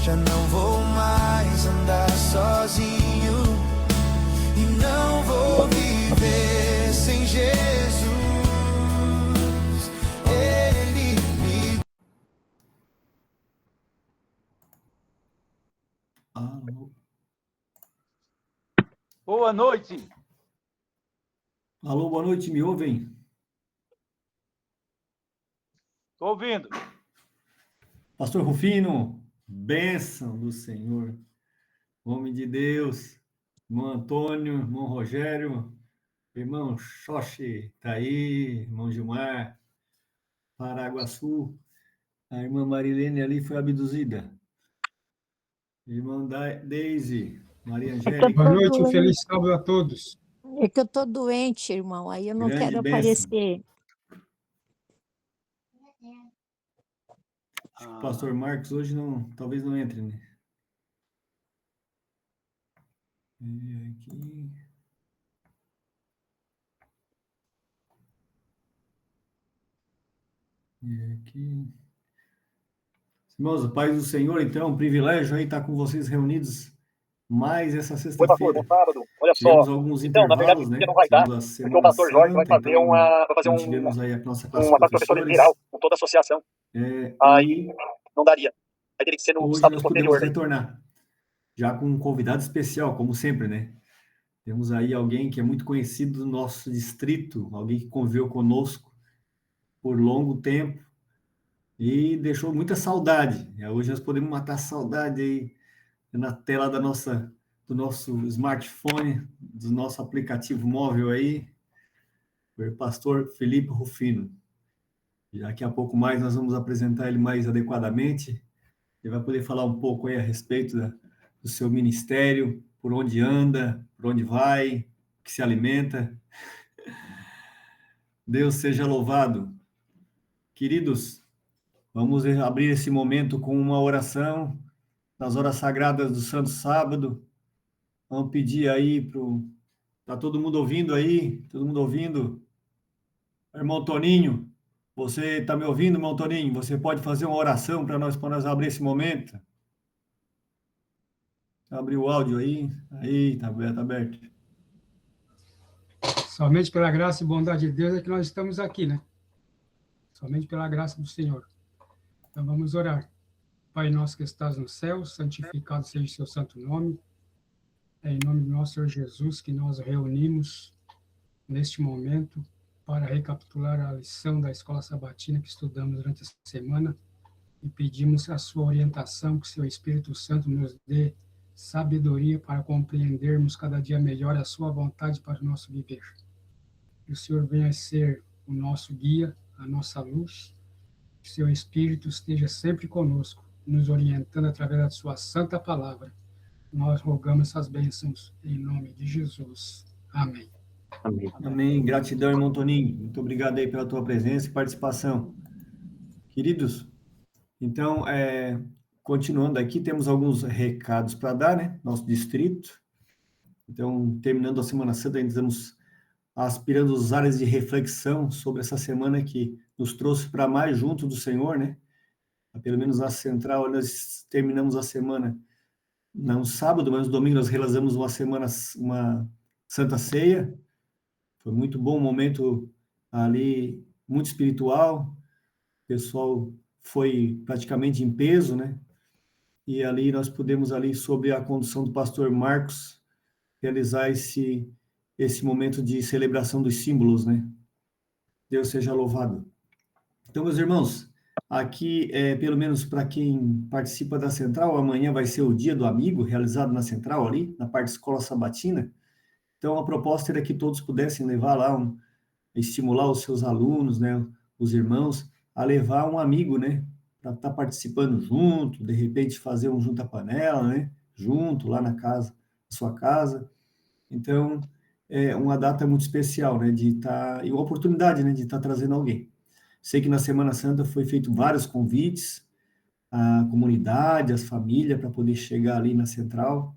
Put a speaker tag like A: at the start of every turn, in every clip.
A: já não vou mais andar sozinho e não vou viver sem Jesus. Ele me...
B: Alô.
C: Boa noite.
B: Alô, boa noite, me ouvem?
C: Estou ouvindo.
B: Pastor Rufino, bênção do Senhor, homem de Deus, irmão Antônio, irmão Rogério, irmão Xoxi, tá aí, irmão Gilmar, Paraguaçu, a irmã Marilene ali foi abduzida, irmã Deise, Maria Angélica.
D: Boa noite, um feliz sábado a todos.
E: É que eu tô doente, irmão, aí eu não
B: Grande
E: quero
B: bênção.
E: aparecer.
B: Acho que o pastor Marcos hoje não, talvez não entre, né? E aqui. E aqui. Irmãos, paz do Senhor, então, é um privilégio aí estar com vocês reunidos mais essa sexta-feira.
F: Bom sábado, olha só.
B: Tivemos alguns
F: Então, na verdade,
B: intervalos, né?
F: não vai dar,
B: Tivemos a
F: porque o
B: Semana
F: pastor Jorge vai
B: Santa,
F: fazer
B: então tivemos aí a nossa classe de
F: uma professora
B: professores.
F: geral com toda a associação. Aí não daria. Aí teria que ser no
B: Hoje
F: sábado
B: nós
F: posterior.
B: podemos retornar, já com um convidado especial, como sempre, né? Temos aí alguém que é muito conhecido do nosso distrito, alguém que conviveu conosco por longo tempo e deixou muita saudade. Hoje nós podemos matar a saudade aí na tela do nosso smartphone, do nosso aplicativo móvel aí, o pastor Felipe Rufino. Daqui a pouco mais nós vamos apresentar ele mais adequadamente. Ele vai poder falar um pouco aí a respeito do seu ministério, por onde anda, por onde vai, o que se alimenta. Deus seja louvado. Queridos, vamos abrir esse momento com uma oração nas horas sagradas do Santo Sábado. Vamos pedir aí Tá todo mundo ouvindo aí? Todo mundo ouvindo? Irmão Toninho, você está me ouvindo, irmão Toninho? Você pode fazer uma oração para nós abrir esse momento? Abrir o áudio aí. Aí, tá aberto.
D: Somente pela graça e bondade de Deus é que nós estamos aqui, né? Somente pela graça do Senhor. Então vamos orar. Pai nosso que estás no céu, santificado seja o seu santo nome. É em nome do nosso Senhor Jesus que nós reunimos neste momento para recapitular a lição da Escola Sabatina que estudamos durante a semana e pedimos a sua orientação, que o seu Espírito Santo nos dê sabedoria para compreendermos cada dia melhor a sua vontade para o nosso viver. Que o Senhor venha ser o nosso guia, a nossa luz, que o seu Espírito esteja sempre conosco, nos orientando através da sua santa palavra. Nós rogamos essas bênçãos em nome de Jesus. Amém.
F: Amém.
B: Amém. Gratidão, irmão Toninho. Muito obrigado aí pela tua presença e participação. Queridos, então, continuando aqui, temos alguns recados para dar, né? Nosso distrito. Então, terminando a Semana Santa, ainda estamos aspirando as áreas de reflexão sobre essa semana que nos trouxe para mais junto do Senhor, né? Pelo menos na Central, nós terminamos a semana, não sábado, mas no domingo nós realizamos uma Santa Ceia. Foi muito bom, um momento ali, muito espiritual. O pessoal foi praticamente em peso, né? E ali nós pudemos, ali, sob a condução do pastor Marcos, realizar esse momento de celebração dos símbolos, né? Deus seja louvado. Então, meus irmãos, aqui, pelo menos para quem participa da Central, amanhã vai ser o Dia do Amigo, realizado na Central ali, na parte de Escola Sabatina. Então, a proposta era que todos pudessem levar lá, estimular os seus alunos, né, os irmãos, a levar um amigo, né, para estar participando junto, de repente fazer um junta-panela, né, junto, lá na sua casa. Então, é uma data muito especial, né, e uma oportunidade, né, de estar trazendo alguém. Sei que na Semana Santa foi feito vários convites à comunidade, às famílias, para poder chegar ali na Central.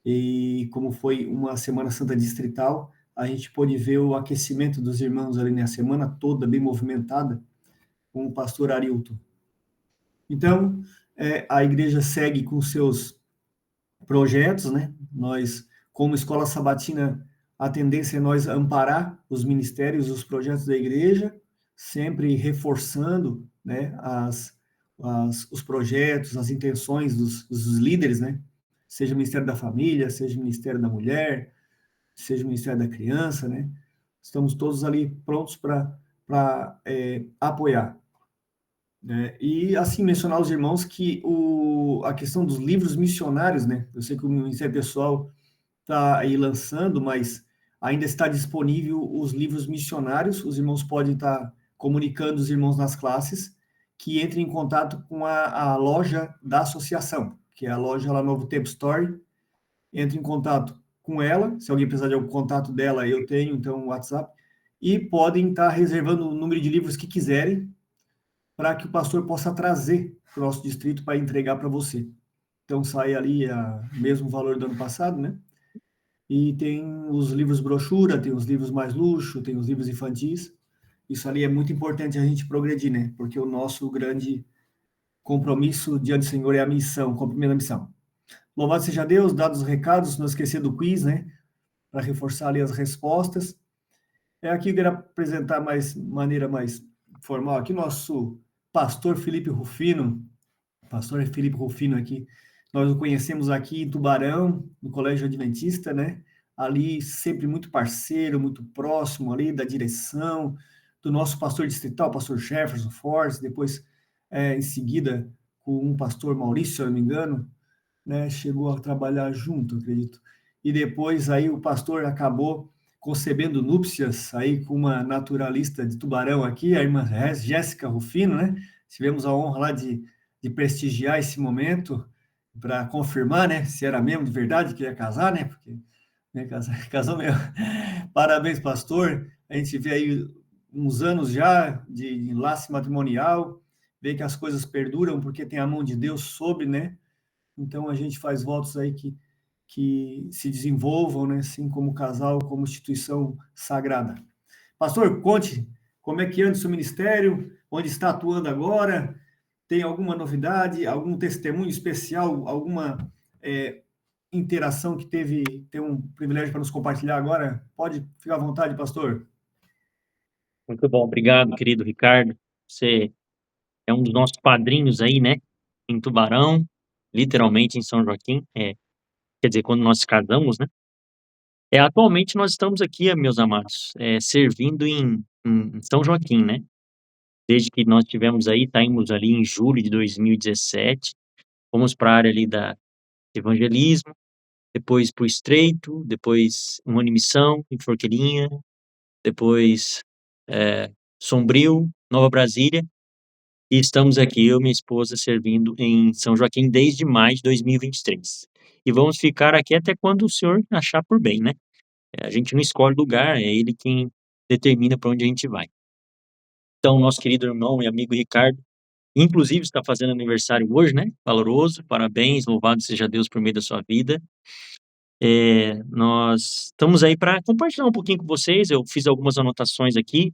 B: E como foi uma Semana Santa distrital, a gente pôde ver o aquecimento dos irmãos ali na semana toda, bem movimentada, com o pastor Arilton. Então, a igreja segue com seus projetos, né? Nós, como escola sabatina, a tendência é nós amparar os ministérios, os projetos da igreja, sempre reforçando, né, os projetos, as intenções dos líderes, né? Seja o Ministério da Família, seja o Ministério da Mulher, seja o Ministério da Criança, né? Estamos todos ali prontos para apoiar. Né? E, assim, mencionar aos irmãos que a questão dos livros missionários, né? Eu sei que o Ministério Pessoal está aí lançando, mas ainda está disponível os livros missionários. Os irmãos podem estar comunicando os irmãos nas classes que entrem em contato com a loja da associação, que é a loja lá Novo Tempo Store. Entre em contato com ela, se alguém precisar de algum contato dela, eu tenho, então, o WhatsApp, e podem estar reservando o número de livros que quiserem, para que o pastor possa trazer para o nosso distrito para entregar para você. Então, sai ali o mesmo valor do ano passado, né? E tem os livros brochura, tem os livros mais luxo, tem os livros infantis. Isso ali é muito importante a gente progredir, né? Porque o nosso grande compromisso diante do Senhor é a missão, cumprimento da missão. Louvado seja Deus, dados os recados, não esquecer do quiz, né? Para reforçar ali as respostas. Aqui eu quero apresentar maneira mais formal aqui, nosso pastor Felipe Rufino aqui, nós o conhecemos aqui em Tubarão, no Colégio Adventista, né? Ali sempre muito parceiro, muito próximo ali da direção, do nosso pastor distrital, pastor Jefferson Fortes, depois, em seguida, com o pastor Maurício, se eu não me engano, né? Chegou a trabalhar junto, acredito. E depois aí o pastor acabou concebendo núpcias aí com uma naturalista de Tubarão aqui, a irmã Jéssica Rufino, né? Tivemos a honra lá de prestigiar esse momento para confirmar, né, se era mesmo de verdade que ia casar, né? Porque né, casou mesmo. Parabéns, pastor. A gente vê aí uns anos já de enlace matrimonial, vê que as coisas perduram porque tem a mão de Deus sobre, né? Então a gente faz votos aí que se desenvolvam, né, assim como casal, como instituição sagrada. Pastor, conte como é que anda o seu ministério, onde está atuando agora, tem alguma novidade, algum testemunho especial, alguma interação que tem um privilégio para nos compartilhar agora? Pode ficar à vontade, pastor.
G: Muito bom, obrigado, querido Ricardo. Você é um dos nossos padrinhos aí, né? Em Tubarão, literalmente em São Joaquim. Quer dizer, quando nós casamos, né? Atualmente nós estamos aqui, meus amados, servindo em São Joaquim, né? Desde que nós tivemos aí, saímos ali em julho de 2017, fomos para a área ali da evangelismo, depois para o Estreito, depois uma ano em missão, em Forqueirinha, depois Sombrio, Nova Brasília, e estamos aqui, eu e minha esposa, servindo em São Joaquim desde maio de 2023. E vamos ficar aqui até quando o senhor achar por bem, né? A gente não escolhe lugar, é ele quem determina para onde a gente vai. Então, nosso querido irmão e amigo Ricardo, inclusive está fazendo aniversário hoje, né? Valoroso, parabéns, louvado seja Deus por meio da sua vida. Nós estamos aí para compartilhar um pouquinho com vocês, eu fiz algumas anotações aqui,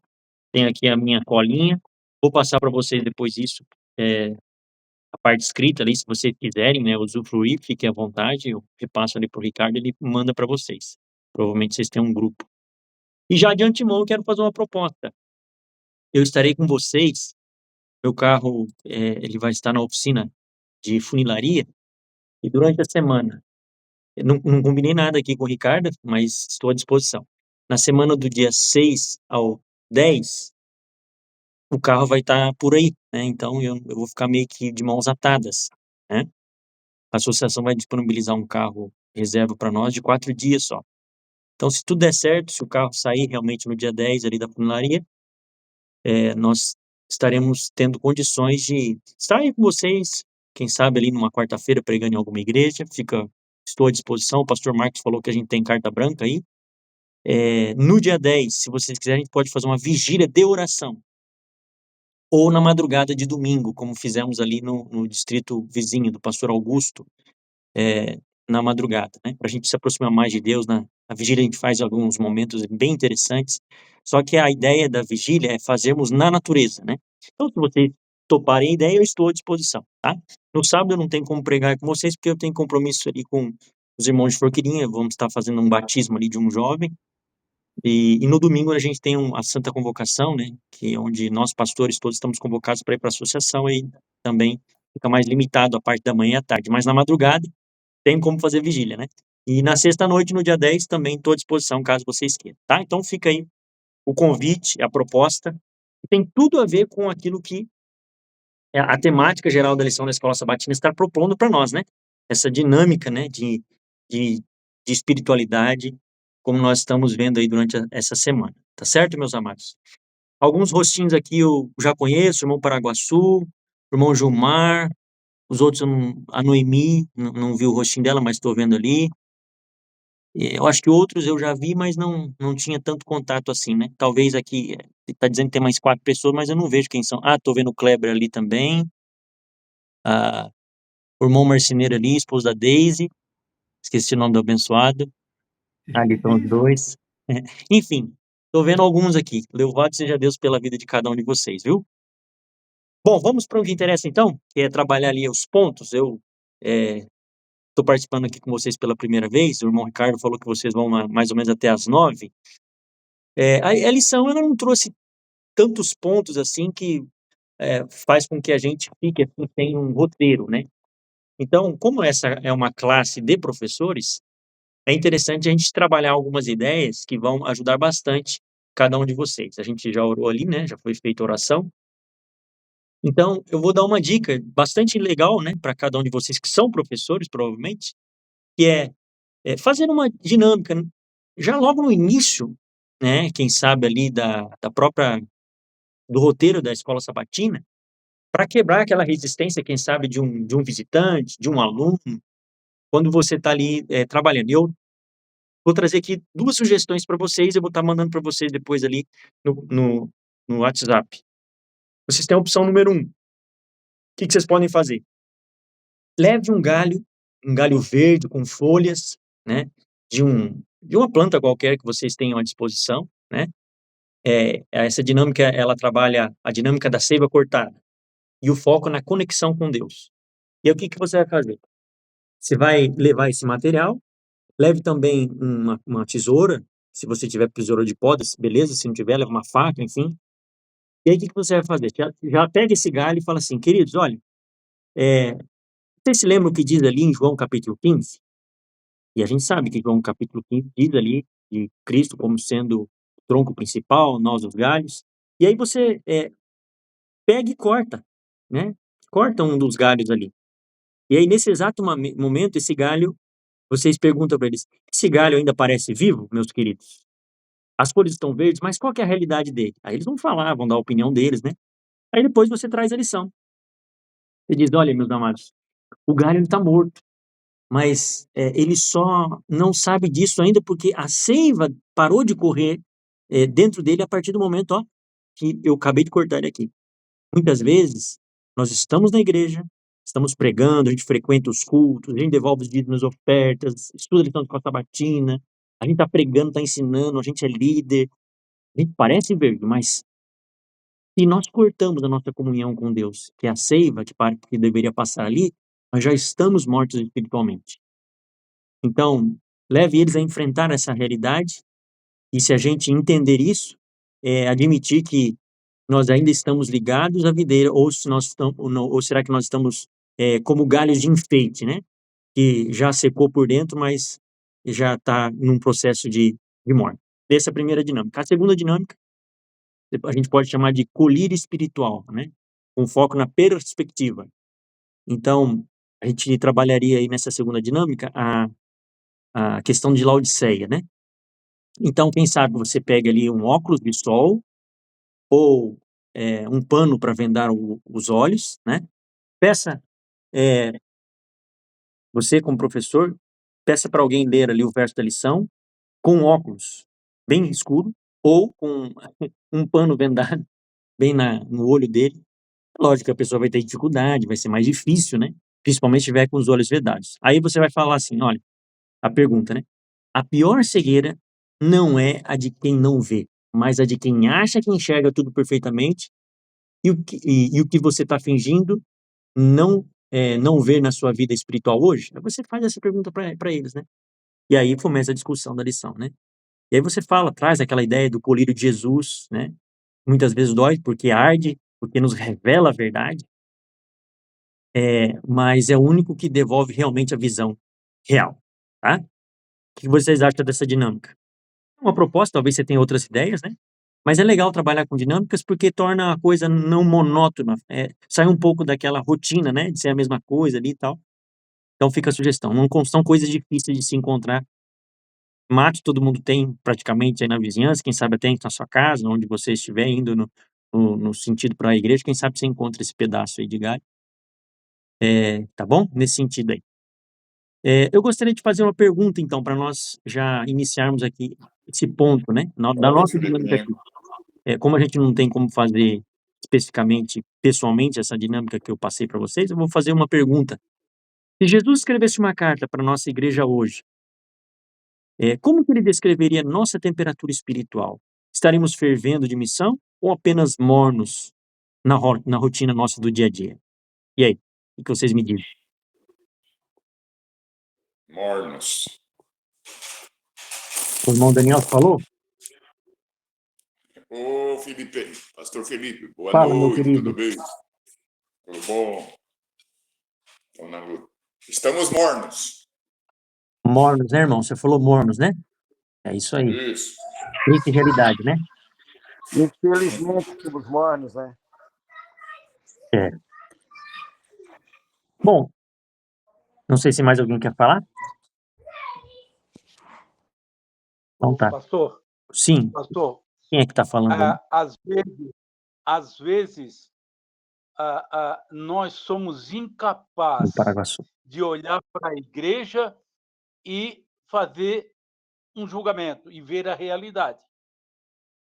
G: tenho aqui a minha colinha, vou passar para vocês depois disso, a parte escrita ali, se vocês quiserem, né, usufruir, fiquem à vontade, eu repasso ali para o Ricardo, ele manda para vocês. Provavelmente vocês têm um grupo. E já de antemão eu quero fazer uma proposta. Eu estarei com vocês, meu carro ele vai estar na oficina de funilaria, e durante a semana, eu não combinei nada aqui com o Ricardo, mas estou à disposição. Na semana do dia 6 ao 10, o carro vai estar por aí, né? Então eu vou ficar meio que de mãos atadas, né? A associação vai disponibilizar um carro reserva para nós de 4 dias só. Então, se tudo der certo, se o carro sair realmente no dia 10 ali da funilaria, nós estaremos tendo condições de estar aí com vocês, quem sabe ali numa quarta-feira pregando em alguma igreja, estou à disposição, o pastor Marcos falou que a gente tem carta branca aí. No dia 10, se vocês quiserem, a gente pode fazer uma vigília de oração, ou na madrugada de domingo, como fizemos ali no distrito vizinho do pastor Augusto, na madrugada, né? Para a gente se aproximar mais de Deus, na vigília a gente faz alguns momentos bem interessantes, só que a ideia da vigília é fazermos na natureza, né? Então, se vocês toparem a ideia, eu estou à disposição, tá? No sábado eu não tenho como pregar com vocês, porque eu tenho compromisso ali com os irmãos de Forquilinha, vamos estar fazendo um batismo ali de um jovem, e no domingo a gente tem a Santa Convocação, né, que é onde nós pastores todos estamos convocados para ir para a associação, e também fica mais limitado a parte da manhã e à tarde, mas na madrugada tem como fazer vigília, né? E na sexta-noite, no dia 10, também estou à disposição, caso vocês queiram, tá? Então fica aí o convite, a proposta, que tem tudo a ver com aquilo que a temática geral da lição da Escola Sabatina está propondo para nós, né? Essa dinâmica, né, de, de espiritualidade, como nós estamos vendo aí durante essa semana, tá certo, meus amados? Alguns rostinhos aqui eu já conheço, o irmão Paraguaçu, o irmão Gilmar, os outros, a Noemi, não vi o rostinho dela, mas estou vendo ali. Eu acho que outros eu já vi, mas não tinha tanto contato assim, né? Talvez aqui, tá dizendo que tem mais 4 pessoas, mas eu não vejo quem são. Ah, tô vendo o Kleber ali também. Ah, o irmão Marceneiro ali, esposa da Daisy. Esqueci o nome do abençoado. Ali estão os dois. Enfim, tô vendo alguns aqui. Louvado seja Deus pela vida de cada um de vocês, viu? Bom, vamos para o que interessa então, que é trabalhar ali os pontos. Eu estou participando aqui com vocês pela primeira vez. O irmão Ricardo falou que vocês vão mais ou menos até às 9. A lição ela não trouxe tantos pontos assim que faz com que a gente fique assim, sem um roteiro, né? Então, como essa é uma classe de professores, é interessante a gente trabalhar algumas ideias que vão ajudar bastante cada um de vocês. A gente já orou ali, né? Já foi feita a oração. Então, eu vou dar uma dica bastante legal, né, para cada um de vocês que são professores, provavelmente, que é fazer uma dinâmica, né, já logo no início, né, quem sabe ali do roteiro da escola sabatina, para quebrar aquela resistência, quem sabe, de um visitante, de um aluno, quando você está ali trabalhando. Eu vou trazer aqui 2 sugestões para vocês, eu vou estar mandando para vocês depois ali no WhatsApp. Vocês têm a opção número 1. O que vocês podem fazer? Leve um galho verde com folhas, né, de uma planta qualquer que vocês tenham à disposição, né? Essa dinâmica, ela trabalha a dinâmica da seiva cortada e o foco na conexão com Deus. E aí, o que você vai fazer? Você vai levar esse material, leve também uma tesoura, se você tiver tesoura de podas, beleza, se não tiver, leva uma faca, enfim. E aí, o que você vai fazer? Já pega esse galho e fala assim, queridos, olha, vocês se lembram o que diz ali em João capítulo 15? E a gente sabe que João capítulo 15 diz ali de Cristo como sendo o tronco principal, nós os galhos. E aí você pega e corta, né? Corta um dos galhos ali. E aí, nesse exato momento, esse galho, vocês perguntam para eles, esse galho ainda parece vivo, meus queridos? As folhas estão verdes, mas qual que é a realidade dele? Aí eles vão falar, vão dar a opinião deles, né? Aí depois você traz a lição. Você diz, olha, meus amados, o galho está morto. Mas ele só não sabe disso ainda porque a seiva parou de correr dentro dele a partir do momento que eu acabei de cortar ele aqui. Muitas vezes, nós estamos na igreja, estamos pregando, a gente frequenta os cultos, a gente devolve os dízimos e ofertas, estuda a lição de escola sabatina, a gente está pregando, está ensinando, a gente é líder, a gente parece verde, mas se nós cortamos a nossa comunhão com Deus, que é a seiva que deveria passar ali, nós já estamos mortos espiritualmente. Então, leve eles a enfrentar essa realidade, e se a gente entender isso, admitir que nós ainda estamos ligados à videira, ou será que nós estamos como galhos de enfeite, né? Que já secou por dentro, mas já está num processo de morte. Essa é a primeira dinâmica. A segunda dinâmica, a gente pode chamar de colírio espiritual, né? Com foco na perspectiva. Então, a gente trabalharia aí nessa segunda dinâmica a questão de Laodiceia, né? Então, quem sabe você pega ali um óculos de sol ou um pano para vendar os olhos, né? Peça, você como professor, peça para alguém ler ali o verso da lição com óculos bem escuro ou com um pano vendado bem no olho dele. Lógico que a pessoa vai ter dificuldade, vai ser mais difícil, né? Principalmente se estiver com os olhos vedados. Aí você vai falar assim, olha, a pergunta, né? A pior cegueira não é a de quem não vê, mas a de quem acha que enxerga tudo perfeitamente e o que você está fingindo não ver na sua vida espiritual hoje? Aí você faz essa pergunta para eles, né? E aí começa a discussão da lição, né? E aí você traz aquela ideia do colírio de Jesus, né? Muitas vezes dói porque arde, porque nos revela a verdade, mas é o único que devolve realmente a visão real, tá? O que vocês acham dessa dinâmica? Uma proposta, talvez você tenha outras ideias, né? Mas é legal trabalhar com dinâmicas porque torna a coisa não monótona, sai um pouco daquela rotina, né? De ser a mesma coisa ali e tal. Então fica a sugestão. Não são coisas difíceis de se encontrar. Mato todo mundo tem praticamente aí na vizinhança, quem sabe até na sua casa, onde você estiver indo no sentido para a igreja, quem sabe você encontra esse pedaço aí de galho. Tá bom? Nesse sentido aí. Eu gostaria de fazer uma pergunta, então, para nós já iniciarmos aqui esse ponto, né? Da nossa dinâmica aqui. Como a gente não tem como fazer especificamente, pessoalmente, essa dinâmica que eu passei para vocês, eu vou fazer uma pergunta. Se Jesus escrevesse uma carta para a nossa igreja hoje, como que ele descreveria nossa temperatura espiritual? Estaremos fervendo de missão ou apenas mornos na rotina nossa do dia a dia? E aí, o que vocês me dizem?
H: Mornos.
G: O irmão Daniel falou?
H: Ô, Felipe, pastor Felipe, boa
G: Fala, meu
H: noite,
G: querido.
H: tudo bem? Tudo bom? Estamos na luta. Estamos mornos.
G: Mornos, né, irmão? Você falou mornos, né? É isso aí.
H: Isso.
G: Triste realidade, né?
I: Infelizmente, somos mornos, né?
G: É. Bom, não sei se mais alguém quer falar. Então tá.
C: Pastor,
G: Sim. Quem é que está falando aí?
C: às vezes nós somos
G: Do
C: incapazes
G: Paraguaçu.
C: de olhar para a igreja e fazer um julgamento e ver a realidade.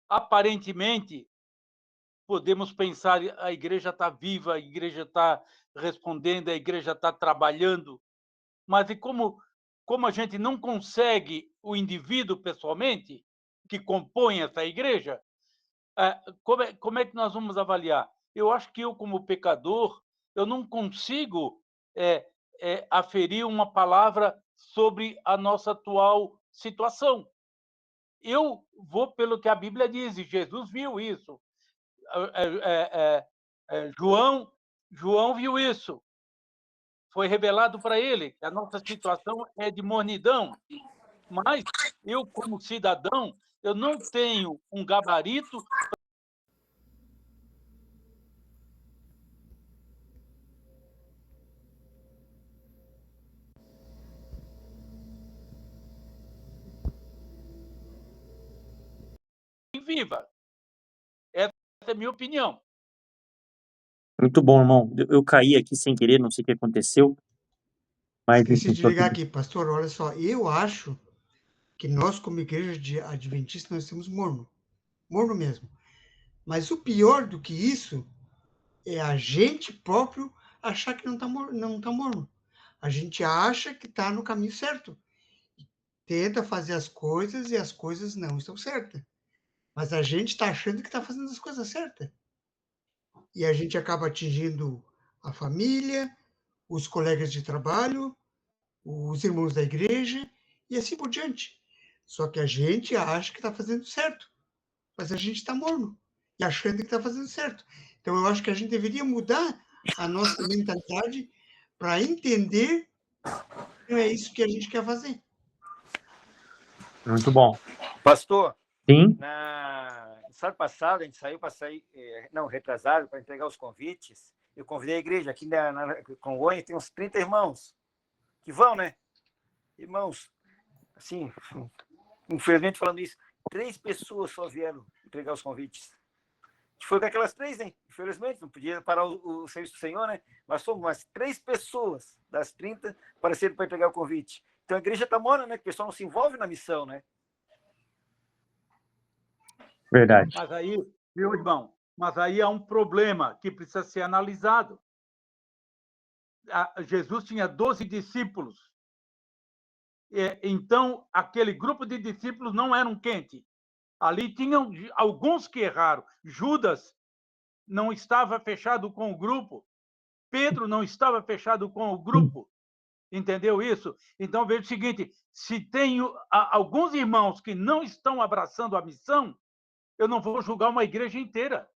C: Aparentemente, podemos pensar a igreja está viva, a igreja está respondendo, a igreja está trabalhando, mas e como a gente não consegue o indivíduo pessoalmente que compõe essa igreja, como é que nós vamos avaliar? Eu acho que eu, como pecador, eu não consigo aferir uma palavra sobre a nossa atual situação. Eu vou pelo que a Bíblia diz, e Jesus viu isso. João viu isso. Foi revelado para ele que a nossa situação é de mornidão. Mas eu, como cidadão, eu não tenho um gabarito viva. Essa é a minha opinião.
G: Muito bom, irmão. Eu caí aqui sem querer, não sei o que aconteceu. Mas,
J: Esqueci de ligar aqui, pastor, olha só, eu acho que nós, como igreja de adventista, nós temos morno mesmo. Mas o pior do que isso é a gente próprio achar que não está morno. A gente acha que está no caminho certo. Tenta fazer as coisas e as coisas não estão certas. Mas a gente está achando que está fazendo as coisas certas. E a gente acaba atingindo a família, os colegas de trabalho, os irmãos da igreja e assim por diante. Só que a gente acha que está fazendo certo, mas a gente está morno e achando que está fazendo certo. Então, eu acho que a gente deveria mudar a nossa mentalidade para entender que não é isso que a gente quer fazer.
G: Muito bom.
I: Pastor,
G: Sim.
I: no sábado passado, a gente saiu para retrasado, para entregar os convites. Eu convidei a igreja aqui na Congonha, tem uns 30 irmãos que vão, né? Irmãos, assim, infelizmente falando isso, 3 pessoas só vieram entregar os convites. Foi com aquelas 3, né? Infelizmente, não podia parar o serviço do Senhor, né? Mas fomos umas 3 pessoas das 30 apareceram para entregar o convite. Então a igreja está morna, né? Que o pessoal não se envolve na missão, né?
G: Verdade.
C: Mas aí, meu irmão, há um problema que precisa ser analisado. Jesus tinha 12 discípulos. Então, aquele grupo de discípulos não eram quentes. Ali tinham alguns que erraram. Judas não estava fechado com o grupo. Pedro não estava fechado com o grupo. Entendeu isso? Então, veja o seguinte, se tenho alguns irmãos que não estão abraçando a missão, eu não vou julgar uma igreja inteira,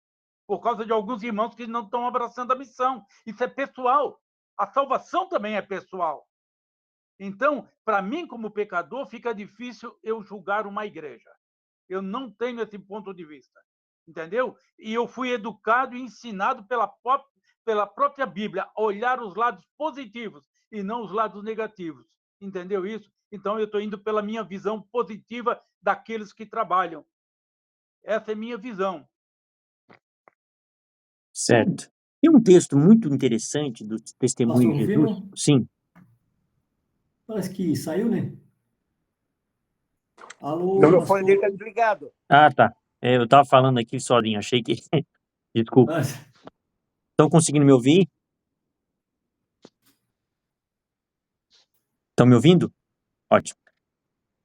C: por causa de alguns irmãos que não estão abraçando a missão. Isso é pessoal. A salvação também é pessoal. Então, para mim, como pecador, fica difícil eu julgar uma igreja. Eu não tenho esse ponto de vista. Entendeu? E eu fui educado e ensinado pela própria Bíblia a olhar os lados positivos e não os lados negativos. Entendeu isso? Então, eu estou indo pela minha visão positiva daqueles que trabalham. Essa é minha visão.
G: Certo. Tem um texto muito interessante do Testemunho de Jesus.
B: ouvindo?
G: Sim.
B: Parece que saiu, né? Alô,
I: O microfone dele
B: pastor.
I: está desligado.
G: Ah, tá. Eu estava falando aqui sozinho, achei que... Desculpa.
B: Ah,
G: Estão conseguindo me ouvir? Estão me ouvindo? Ótimo.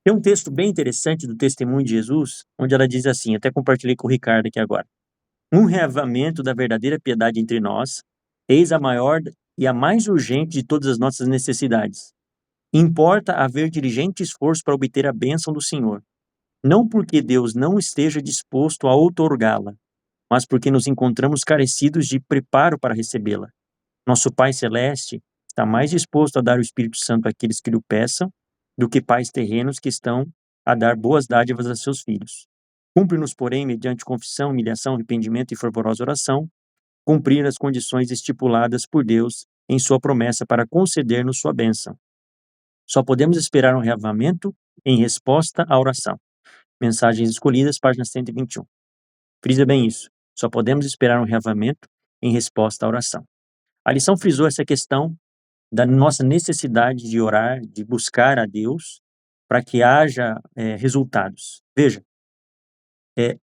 G: Tem um texto bem interessante do Testemunho de Jesus, onde ela diz assim, até compartilhei com o Ricardo aqui agora. Um reavamento da verdadeira piedade entre nós, eis a maior e a mais urgente de todas as nossas necessidades. Importa haver diligente esforço para obter a bênção do Senhor, não porque Deus não esteja disposto a outorgá-la, mas porque nos encontramos carecidos de preparo para recebê-la. Nosso Pai Celeste está mais disposto a dar o Espírito Santo àqueles que lhe o peçam do que pais terrenos que estão a dar boas dádivas a seus filhos. Cumpre-nos, porém, mediante confissão, humilhação, arrependimento e fervorosa oração, cumprir as condições estipuladas por Deus em sua promessa para conceder-nos sua bênção. Só podemos esperar um reavamento em resposta à oração. Mensagens Escolhidas, página 121. Frisa bem isso. Só podemos esperar um reavamento em resposta à oração. A lição frisou essa questão da nossa necessidade de orar, de buscar a Deus, para que haja resultados. Veja,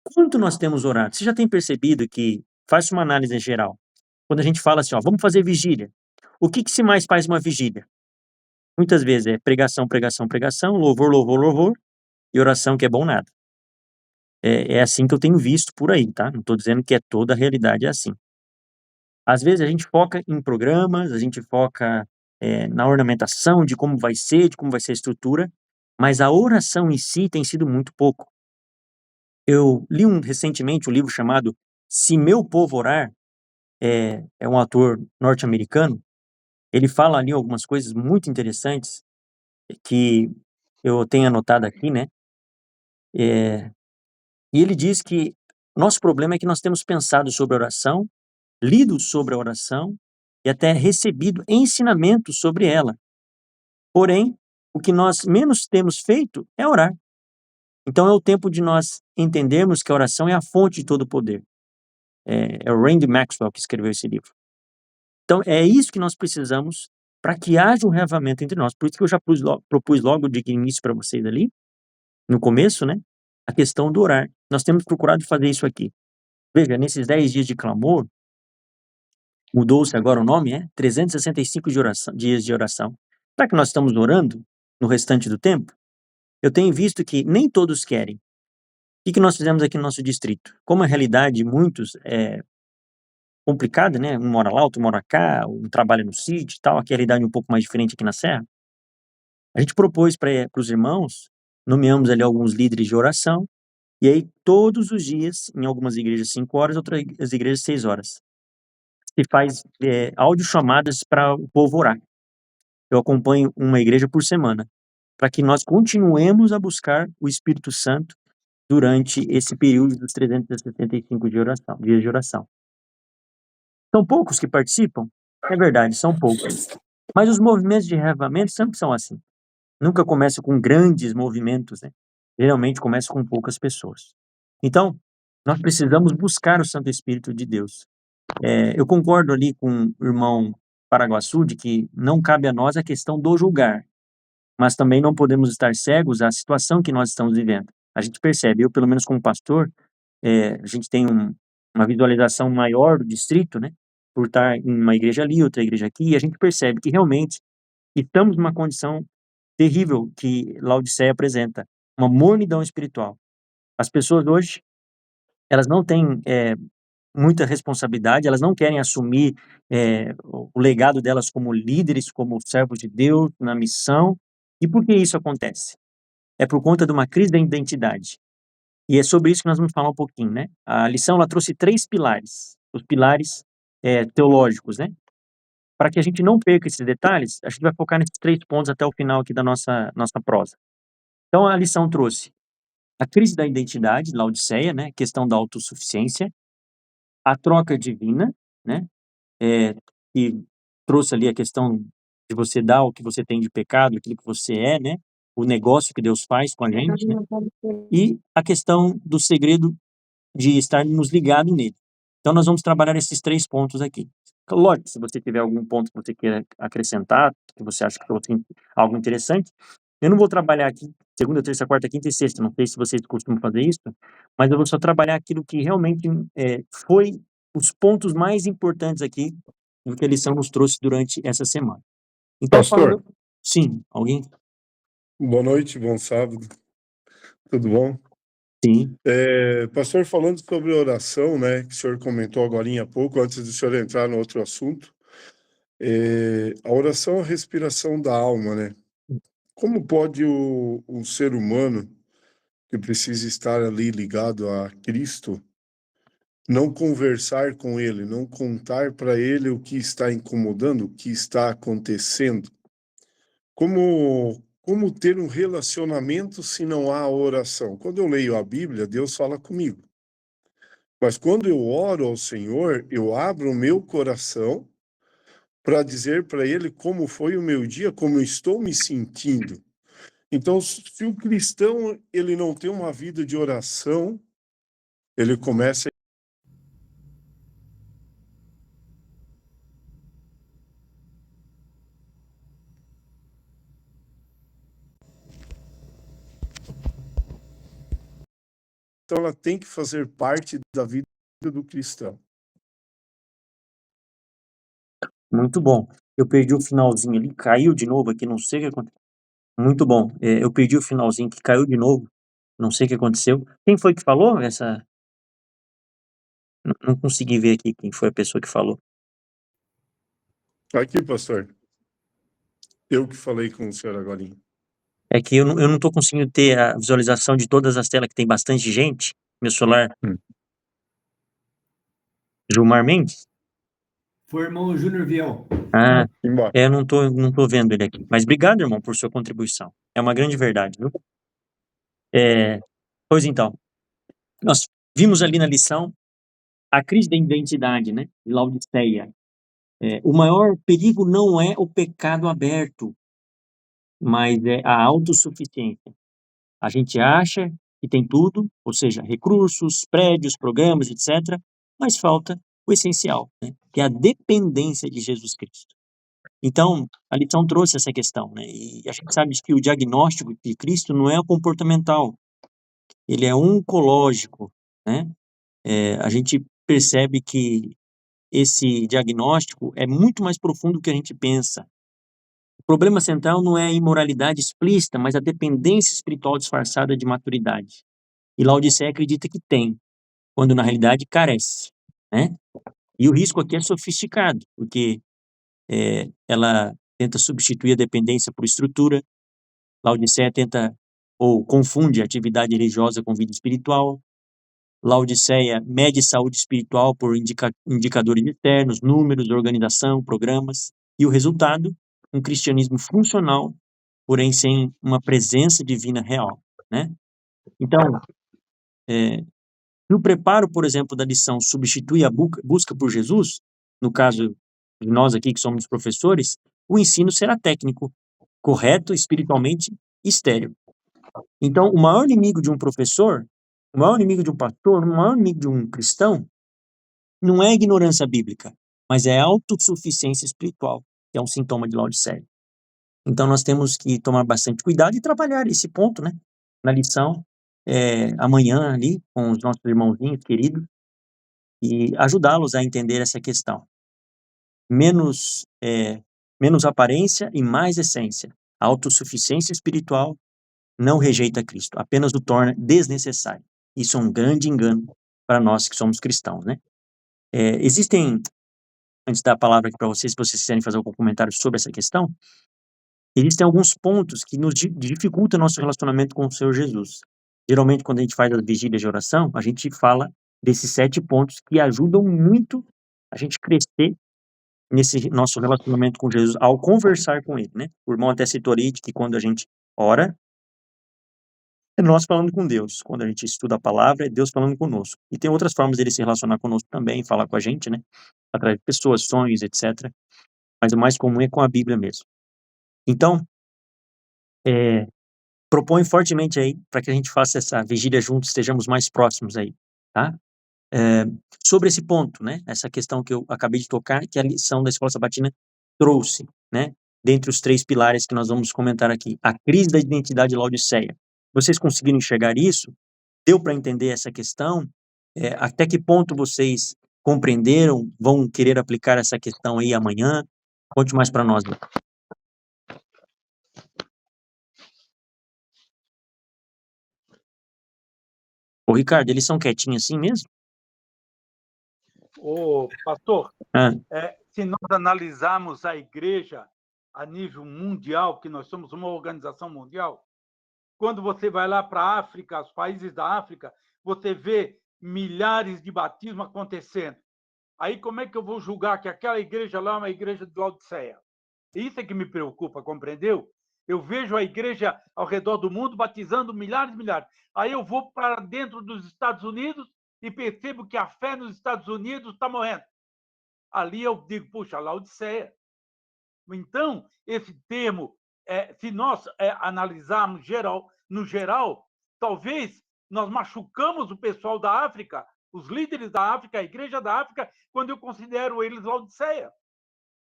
G: quanto nós temos orado? Você já tem percebido que, faça uma análise geral, quando a gente fala assim, ó, vamos fazer vigília, o que se mais faz uma vigília? Muitas vezes é pregação, pregação, pregação, louvor, louvor, louvor, e oração que é bom nada. É assim que eu tenho visto por aí, tá? Não estou dizendo que toda a realidade é assim. Às vezes a gente foca em programas, a gente foca na ornamentação de como vai ser a estrutura, mas a oração em si tem sido muito pouco. Eu li recentemente um livro chamado Se Meu Povo Orar, é um autor norte-americano, ele fala ali algumas coisas muito interessantes que eu tenho anotado aqui, né? E ele diz que nosso problema é que nós temos pensado sobre a oração, lido sobre a oração e até recebido ensinamentos sobre ela. Porém, o que nós menos temos feito é orar. Então é o tempo de nós entendermos que a oração é a fonte de todo o poder. É o Randy Maxwell que escreveu esse livro. Então é isso que nós precisamos para que haja um reavamento entre nós. Por isso que eu já propus logo de início para vocês ali, no começo, né? A questão do orar. Nós temos procurado fazer isso aqui. Veja, nesses 10 dias de clamor, mudou-se agora o nome, 365 dias de oração. Será que nós estamos orando no restante do tempo? Eu tenho visto que nem todos querem. O que nós fizemos aqui no nosso distrito? Como a realidade de muitos é complicada, né? Um mora lá, outro mora cá, um trabalha no sítio e tal, aqui a realidade é um pouco mais diferente aqui na Serra. A gente propôs para os irmãos, nomeamos ali alguns líderes de oração, e aí todos os dias, em algumas igrejas 5 horas, outras igrejas 6 horas, se faz audiochamadas para o povo orar. Eu acompanho uma igreja por semana, para que nós continuemos a buscar o Espírito Santo durante esse período dos 365 dias de oração. São poucos que participam? É verdade, são poucos. Mas os movimentos de reavamento sempre são assim. Nunca começam com grandes movimentos, né? Geralmente começam com poucas pessoas. Então, nós precisamos buscar o Santo Espírito de Deus. Eu concordo ali com o irmão Paraguaçu de que não cabe a nós a questão do julgar, mas também não podemos estar cegos à situação que nós estamos vivendo. A gente percebe, eu pelo menos como pastor, a gente tem uma visualização maior do distrito, né? Por estar em uma igreja ali, outra igreja aqui, e a gente percebe que realmente estamos numa condição terrível que Laodiceia apresenta, uma mornidão espiritual. As pessoas hoje, elas não têm muita responsabilidade, elas não querem assumir o legado delas como líderes, como servos de Deus na missão. E por que isso acontece? É por conta de uma crise da identidade. E é sobre isso que nós vamos falar um pouquinho, né? A lição, ela trouxe 3 pilares, os pilares teológicos, né? Para que a gente não perca esses detalhes, a gente vai focar nesses 3 pontos até o final aqui da nossa prosa. Então, a lição trouxe a crise da identidade, Laodiceia, né? Questão da autossuficiência, a troca divina, né? Que trouxe ali a questão de você dar o que você tem de pecado, aquilo que você é, né? O negócio que Deus faz com a gente, né? E a questão do segredo de estarmos ligados nele. Então, nós vamos trabalhar esses 3 pontos aqui. Lógico, se você tiver algum ponto que você queira acrescentar, que você acha que é algo interessante, eu não vou trabalhar aqui segunda, terça, quarta, quinta e sexta, não sei se vocês costumam fazer isso, mas eu vou só trabalhar aquilo que realmente foi os pontos mais importantes aqui do que a lição nos trouxe durante essa semana. Então,
K: Pastor,
G: Sim, alguém?
K: boa noite, bom sábado. Tudo bom?
G: Sim.
K: Pastor, falando sobre oração, né, que o senhor comentou agorinha há pouco, antes do senhor entrar no outro assunto, a oração é a respiração da alma, né? Como pode um ser humano que precisa estar ali ligado a Cristo não conversar com ele, não contar para ele o que está incomodando, o que está acontecendo? Como ter um relacionamento se não há oração? Quando eu leio a Bíblia, Deus fala comigo. Mas quando eu oro ao Senhor, eu abro o meu coração para dizer para Ele como foi o meu dia, como eu estou me sentindo. Então, se o cristão ele não tem uma vida de oração, ele começa Então, ela tem que fazer parte da vida do cristão.
G: Muito bom. Eu perdi o finalzinho ali, caiu de novo aqui, não sei o que aconteceu. Muito bom. Eu perdi o finalzinho que caiu de novo, não sei o que aconteceu. Quem foi que falou essa? Não consegui ver aqui quem foi a pessoa que falou.
K: Aqui, pastor. Eu que falei com o senhor agora.
G: É que eu não tô conseguindo ter a visualização de todas as telas, que tem bastante gente. Meu celular. Gilmar Mendes?
B: Foi o irmão Júnior Viel.
G: Ah, eu não tô vendo ele aqui. Mas obrigado, irmão, por sua contribuição. É uma grande verdade, viu? Pois então, nós vimos ali na lição a crise da identidade, né? De Laodiceia. O maior perigo não é o pecado aberto, mas é a autossuficiência. A gente acha que tem tudo, ou seja, recursos, prédios, programas, etc., mas falta o essencial, né? Que é a dependência de Jesus Cristo. Então, a lição trouxe essa questão, né? E a gente sabe que o diagnóstico de Cristo não é comportamental, ele é oncológico, né? A gente percebe que esse diagnóstico é muito mais profundo do que a gente pensa. O problema central não é a imoralidade explícita, mas a dependência espiritual disfarçada de maturidade. E Laodiceia acredita que tem, quando na realidade carece, né? E o risco aqui é sofisticado, porque ela tenta substituir a dependência por estrutura. Laodiceia tenta ou confunde atividade religiosa com vida espiritual. Laodiceia mede saúde espiritual por indicadores externos, números, organização, programas. E o resultado, um cristianismo funcional, porém sem uma presença divina real, né? Então, se o preparo, por exemplo, da lição substitui a busca por Jesus, no caso de nós aqui que somos professores, o ensino será técnico, correto, espiritualmente e estéril. Então, o maior inimigo de um professor, o maior inimigo de um pastor, o maior inimigo de um cristão, não é a ignorância bíblica, mas é a autossuficiência espiritual, que é um sintoma de Laodiceia. Então, nós temos que tomar bastante cuidado e trabalhar esse ponto, né, na lição, amanhã ali, com os nossos irmãozinhos queridos, e ajudá-los a entender essa questão. Menos aparência e mais essência. A autossuficiência espiritual não rejeita Cristo, apenas o torna desnecessário. Isso é um grande engano para nós que somos cristãos, né? Existem, antes da palavra aqui para vocês, se vocês quiserem fazer algum comentário sobre essa questão, existem alguns pontos que nos dificultam o nosso relacionamento com o Senhor Jesus. Geralmente, quando a gente faz as vigílias de oração, a gente fala desses 7 pontos que ajudam muito a gente crescer nesse nosso relacionamento com Jesus, ao conversar com Ele, né? O irmão até citou ali que quando a gente ora, é nós falando com Deus. Quando a gente estuda a palavra, é Deus falando conosco. E tem outras formas dele se relacionar conosco também, falar com a gente, né? Através de pessoas, sonhos, etc. Mas o mais comum é com a Bíblia mesmo. Então, propõe fortemente aí para que a gente faça essa vigília juntos, estejamos mais próximos aí, tá? Sobre esse ponto, né? Essa questão que eu acabei de tocar, que a lição da Escola Sabatina trouxe, né? Dentre os 3 pilares que nós vamos comentar aqui. A crise da identidade Laodiceia. Vocês conseguiram enxergar isso? Deu para entender essa questão? Até que ponto vocês compreenderam? Vão querer aplicar essa questão aí amanhã? Conte mais para nós. Ô, Ricardo, eles são quietinhos assim mesmo?
C: Ô, pastor,
G: Ah,
C: se nós analisarmos a igreja a nível mundial, que nós somos uma organização mundial, quando você vai lá para a África, os países da África, você vê milhares de batismos acontecendo. Aí como é que eu vou julgar que aquela igreja lá é uma igreja de Laodiceia? Isso é que me preocupa, compreendeu? Eu vejo a igreja ao redor do mundo batizando milhares e milhares. Aí eu vou para dentro dos Estados Unidos e percebo que a fé nos Estados Unidos está morrendo. Ali eu digo, puxa, Laodiceia. Então, esse termo, se nós analisarmos no geral, talvez nós machucamos o pessoal da África, os líderes da África, a igreja da África, quando eu considero eles Laodiceia.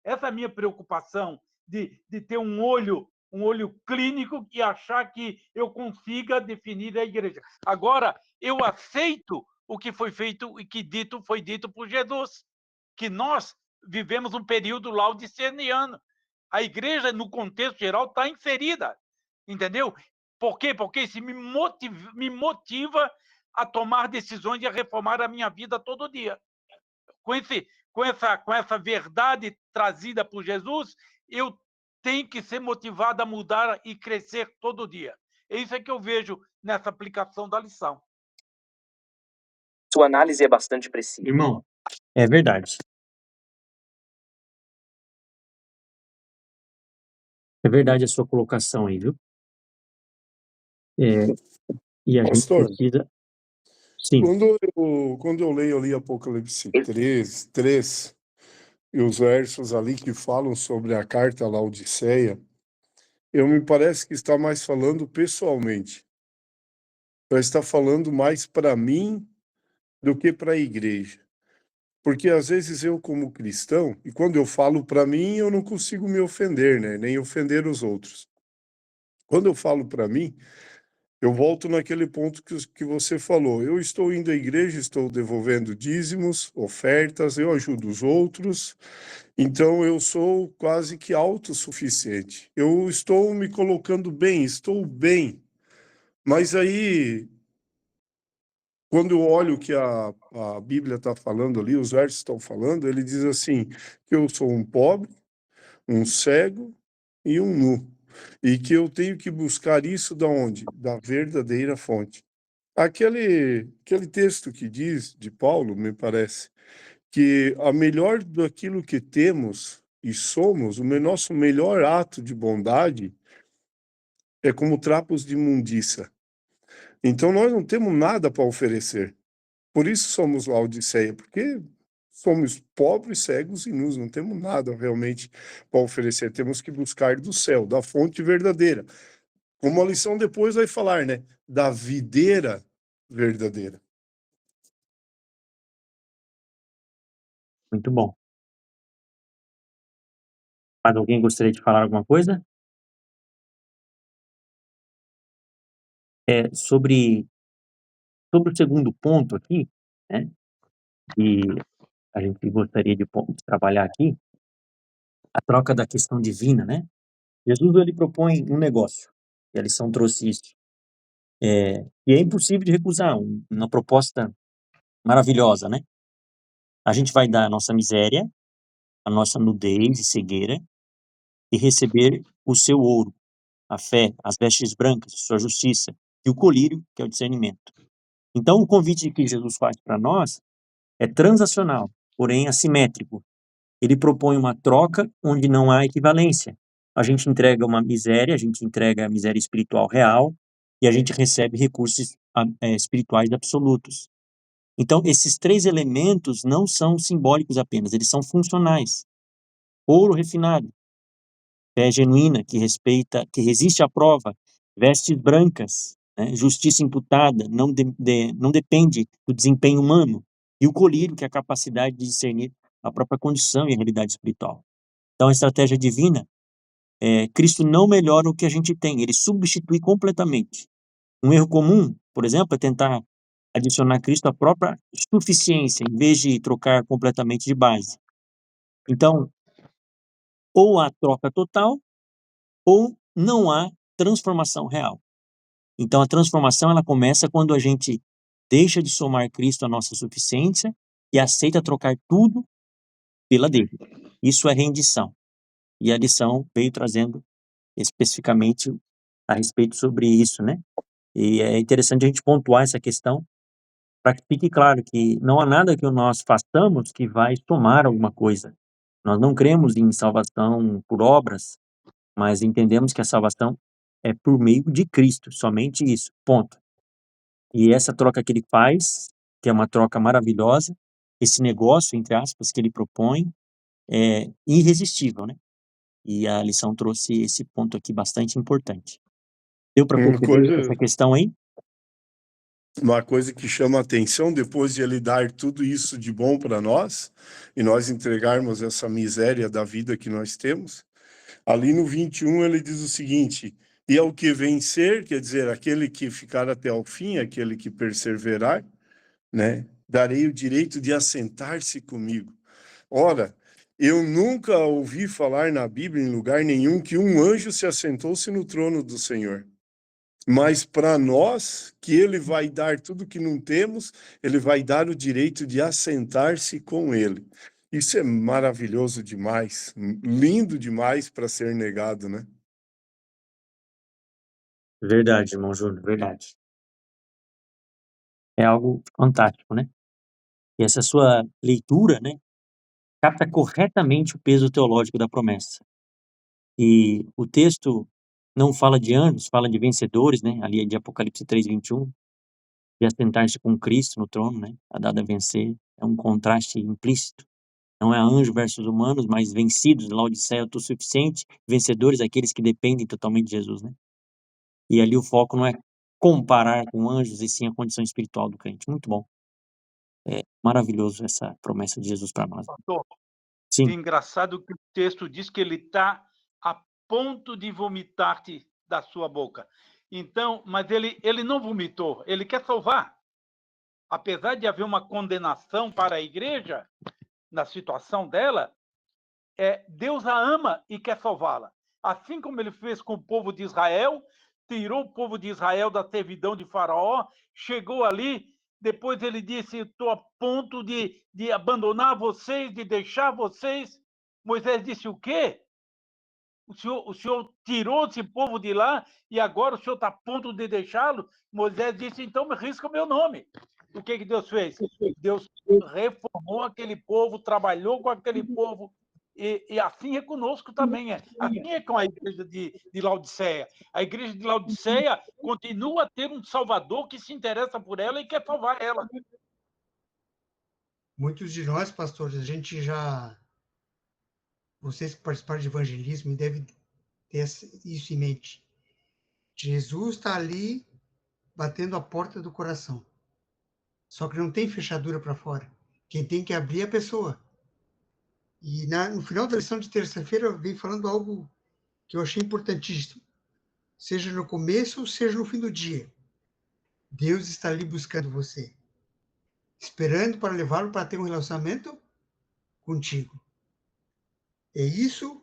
C: Essa é a minha preocupação, de ter um olho clínico e achar que eu consiga definir a igreja. Agora, eu aceito o que foi feito e que foi dito por Jesus, que nós vivemos um período laodiceniano. A igreja, no contexto geral, está inserida, entendeu? Por quê? Porque isso me motiva a tomar decisões e a reformar a minha vida todo dia. Com essa verdade trazida por Jesus, eu tenho que ser motivado a mudar e crescer todo dia. É isso que eu vejo nessa aplicação da lição.
F: Sua análise é bastante precisa.
G: irmão, é verdade. É verdade a sua colocação aí, viu? E a gente
K: Pastor,
G: precisa... Sim,
K: quando eu leio ali Apocalipse 3 e os versos ali que falam sobre a carta à Laodiceia, eu me parece que está mais falando pessoalmente. Está falando mais para mim do que para a igreja. Porque às vezes eu, como cristão, e quando eu falo para mim, eu não consigo me ofender, né? Nem ofender os outros. Quando eu falo para mim, eu volto naquele ponto que você falou. Eu estou indo à igreja, estou devolvendo dízimos, ofertas, eu ajudo os outros, então eu sou quase que autossuficiente. Eu estou me colocando bem, estou bem. Mas aí, quando eu olho o que a Bíblia está falando ali, os versos estão falando, ele diz assim, que eu sou um pobre, um cego e um nu. E que eu tenho que buscar isso da onde? Da verdadeira fonte. Aquele texto que diz, de Paulo, me parece, que a melhor daquilo que temos e somos, o nosso melhor ato de bondade é como trapos de imundícia. Então nós não temos nada para oferecer. Por isso somos Laodiceia, porque somos pobres, cegos e nus, não temos nada realmente para oferecer. Temos que buscar do céu, da fonte verdadeira. Como a lição depois vai falar, né? Da videira verdadeira.
G: muito bom. Mas alguém gostaria de falar alguma coisa? Sobre o segundo ponto aqui, né? Que a gente gostaria de trabalhar aqui, a troca da questão divina, né? Jesus, ele propõe um negócio, e a lição trouxe isso. E é impossível de recusar, uma proposta maravilhosa, né? A gente vai dar a nossa miséria, a nossa nudez e cegueira, e receber o seu ouro, a fé, as vestes brancas, a sua justiça, e o colírio, que é o discernimento. Então, o convite que Jesus faz para nós é transacional, porém assimétrico. Ele propõe uma troca onde não há equivalência. A gente entrega uma miséria, a gente entrega a miséria espiritual real, e a gente recebe recursos espirituais absolutos. Então, esses três elementos não são simbólicos apenas, eles são funcionais. Ouro refinado, fé genuína, que resiste à prova, vestes brancas, né, justiça imputada, não depende do desempenho humano, e o colírio, que é a capacidade de discernir a própria condição e a realidade espiritual. Então, a estratégia divina, Cristo não melhora o que a gente tem, ele substitui completamente. Um erro comum, por exemplo, é tentar adicionar a Cristo a própria suficiência, em vez de trocar completamente de base. Então, ou há troca total, ou não há transformação real. Então, a transformação ela começa quando a gente deixa de somar Cristo à nossa suficiência e aceita trocar tudo pela dele. Isso é rendição. E a lição veio trazendo especificamente a respeito sobre isso, né? E é interessante a gente pontuar essa questão para que fique claro que não há nada que nós façamos que vai somar alguma coisa. Nós não cremos em salvação por obras, mas entendemos que a salvação é por meio de Cristo, somente isso, ponto. E essa troca que ele faz, que é uma troca maravilhosa, esse negócio, entre aspas, que ele propõe, é irresistível, né? E a lição trouxe esse ponto aqui bastante importante. Deu para perceber essa questão aí?
K: Uma coisa que chama a atenção, depois de ele dar tudo isso de bom para nós, e nós entregarmos essa miséria da vida que nós temos, ali no 21 ele diz o seguinte: e ao que vencer, quer dizer, aquele que ficar até o fim, aquele que perseverar, né, darei o direito de assentar-se comigo. Ora, eu nunca ouvi falar na Bíblia, em lugar nenhum, que um anjo se assentou-se no trono do Senhor. Mas para nós, que ele vai dar tudo que não temos, ele vai dar o direito de assentar-se com ele. Isso é maravilhoso demais, lindo demais para ser negado, né?
G: Verdade, irmão Júnior, verdade. É algo fantástico, né? E essa sua leitura, né, capta corretamente o peso teológico da promessa. E o texto não fala de anjos, fala de vencedores, né? Ali é de Apocalipse 3:21, de assentar-se com Cristo no trono, né? A dada a vencer, é um contraste implícito. Não é anjo versus humanos, mas vencidos, Laodiceia autossuficiente, vencedores, aqueles que dependem totalmente de Jesus, né? E ali o foco não é comparar com anjos, e sim a condição espiritual do crente. Muito bom. É maravilhoso essa promessa de Jesus para nós.
C: Pastor,
G: Sim.
C: engraçado que o texto diz que ele está a ponto de vomitar-te da sua boca. Então, mas ele não vomitou, ele quer salvar. Apesar de haver uma condenação para a igreja, na situação dela, Deus a ama e quer salvá-la. Assim como ele fez com o povo de Israel, tirou o povo de Israel da servidão de Faraó, chegou ali, depois ele disse: estou a ponto de abandonar vocês, de deixar vocês. Moisés disse: o quê? O senhor tirou esse povo de lá e agora o senhor está a ponto de deixá-lo? Moisés disse: então me risca o meu nome. O que Deus fez? Deus reformou aquele povo, trabalhou com aquele povo, e assim é conosco também. Assim é com a igreja de Laodiceia. A igreja de Laodiceia continua a ter um Salvador que se interessa por ela e quer salvar ela.
J: Muitos de nós, pastores, a gente já... Vocês que participaram de evangelismo devem ter isso em mente. Jesus está ali batendo a porta do coração. Só que não tem fechadura para fora. Quem tem que abrir é a pessoa. E no final da lição de terça-feira eu venho falando algo que eu achei importantíssimo. Seja no começo, seja no fim do dia. Deus está ali buscando você. Esperando para levá-lo para ter um relacionamento contigo. E isso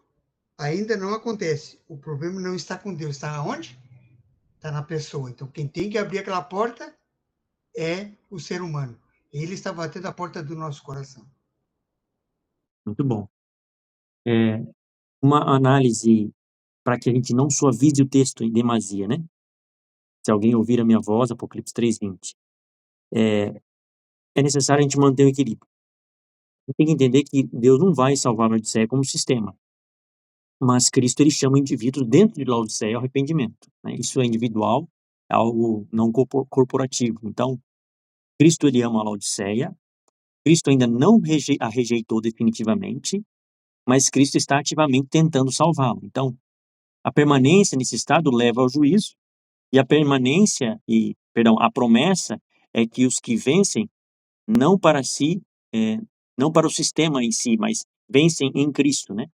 J: ainda não acontece. O problema não está com Deus. Está onde? Está na pessoa. Então, quem tem que abrir aquela porta é o ser humano. Ele está batendo a porta do nosso coração.
G: Muito bom. Uma análise para que a gente não suavize o texto em demasia, né? Se alguém ouvir a minha voz, Apocalipse 3:20. É necessário a gente manter o equilíbrio. Tem que entender que Deus não vai salvar a Laodiceia como sistema, mas Cristo ele chama o indivíduo dentro de Laodiceia ao arrependimento, né? Isso é individual, é algo não corporativo. Então, Cristo ele ama a Laodiceia, Cristo ainda não a rejeitou definitivamente, mas Cristo está ativamente tentando salvá-lo. Então, a permanência nesse estado leva ao juízo, e a promessa é que os que vencem não para si, não para o sistema em si, mas vencem em Cristo, né?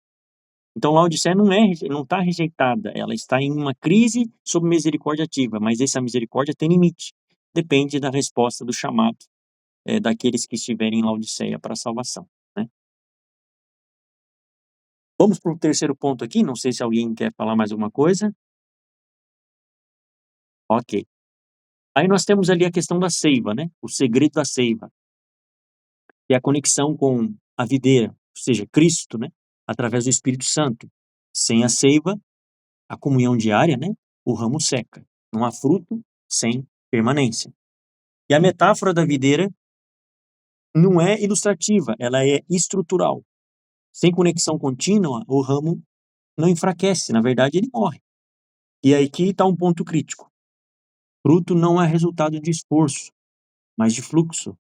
G: Então, Laodiceia não está rejeitada, ela está em uma crise sob misericórdia ativa, mas essa misericórdia tem limite, depende da resposta do chamado daqueles que estiverem em Laodiceia para a salvação, né? Vamos para o terceiro ponto aqui, não sei se alguém quer falar mais alguma coisa. Ok. Aí nós temos ali a questão da seiva, né? O segredo da seiva, que é a conexão com a videira, ou seja, Cristo, né? Através do Espírito Santo. Sem a seiva, a comunhão diária, né? O ramo seca. Não há fruto sem permanência. E a metáfora da videira não é ilustrativa, ela é estrutural. Sem conexão contínua, o ramo não enfraquece, na verdade ele morre. E aí que está um ponto crítico. Fruto não é resultado de esforço, mas de fluxo.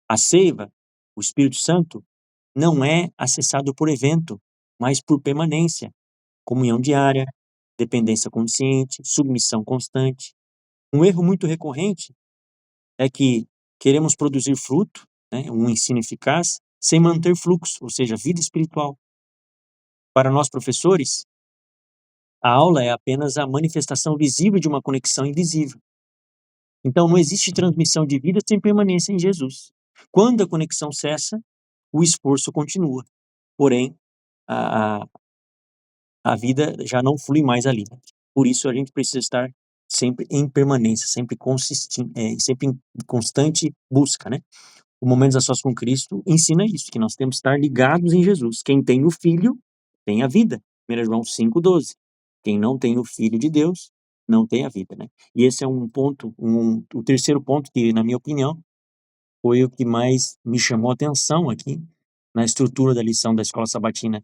G: A seiva, o Espírito Santo, não é acessado por evento, mas por permanência, comunhão diária, dependência consciente, submissão constante. Um erro muito recorrente é que queremos produzir fruto, né, um ensino eficaz, sem manter fluxo, ou seja, vida espiritual. Para nós professores, a aula é apenas a manifestação visível de uma conexão invisível. Então, não existe transmissão de vida sem permanência em Jesus. Quando a conexão cessa, o esforço continua. Porém, a vida já não flui mais ali. Por isso, a gente precisa estar sempre em permanência, sempre sempre em constante busca, né? O Momentos a Sós com Cristo ensina isso, que nós temos que estar ligados em Jesus. Quem tem o Filho, tem a vida. 1 João 5,12. Quem não tem o Filho de Deus, não tem a vida, né? E esse é um ponto, o terceiro ponto que, na minha opinião, foi o que mais me chamou a atenção aqui na estrutura da lição da Escola Sabatina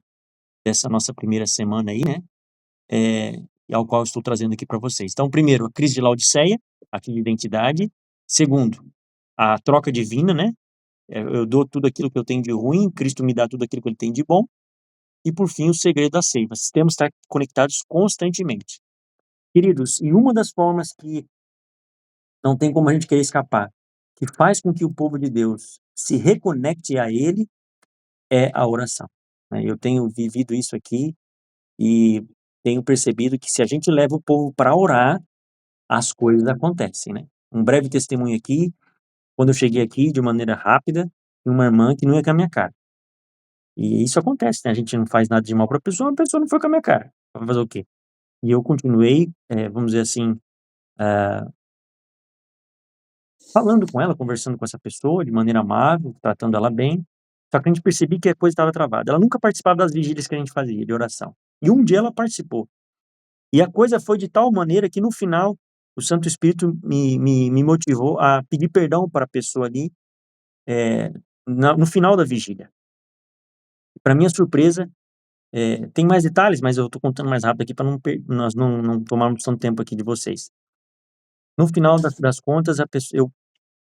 G: dessa nossa primeira semana aí, né? Ao qual eu estou trazendo aqui para vocês. Então, primeiro, a crise de Laodiceia, a crise de identidade. Segundo, a troca divina, né? Eu dou tudo aquilo que eu tenho de ruim, Cristo me dá tudo aquilo que ele tem de bom. E, por fim, o segredo da seiva. Temos que estar conectados constantemente. Queridos, e uma das formas que não tem como a gente querer escapar, que faz com que o povo de Deus se reconecte a ele, é a oração, né? Eu tenho vivido isso aqui e tenho percebido que se a gente leva o povo para orar, as coisas acontecem, né? Um breve testemunho aqui, quando eu cheguei aqui de maneira rápida, uma irmã que não ia com a minha cara. E isso acontece, né? A gente não faz nada de mal para a pessoa não foi com a minha cara. Vai fazer o quê? E eu continuei, vamos dizer assim, falando com ela, conversando com essa pessoa de maneira amável, tratando ela bem. Só que a gente percebia que a coisa estava travada. Ela nunca participava das vigílias que a gente fazia, de oração. E um dia ela participou. E a coisa foi de tal maneira que no final o Santo Espírito me motivou a pedir perdão para a pessoa ali no final da vigília. Para minha surpresa, tem mais detalhes, mas eu estou contando mais rápido aqui para nós não tomarmos tanto tempo aqui de vocês. No final das contas, eu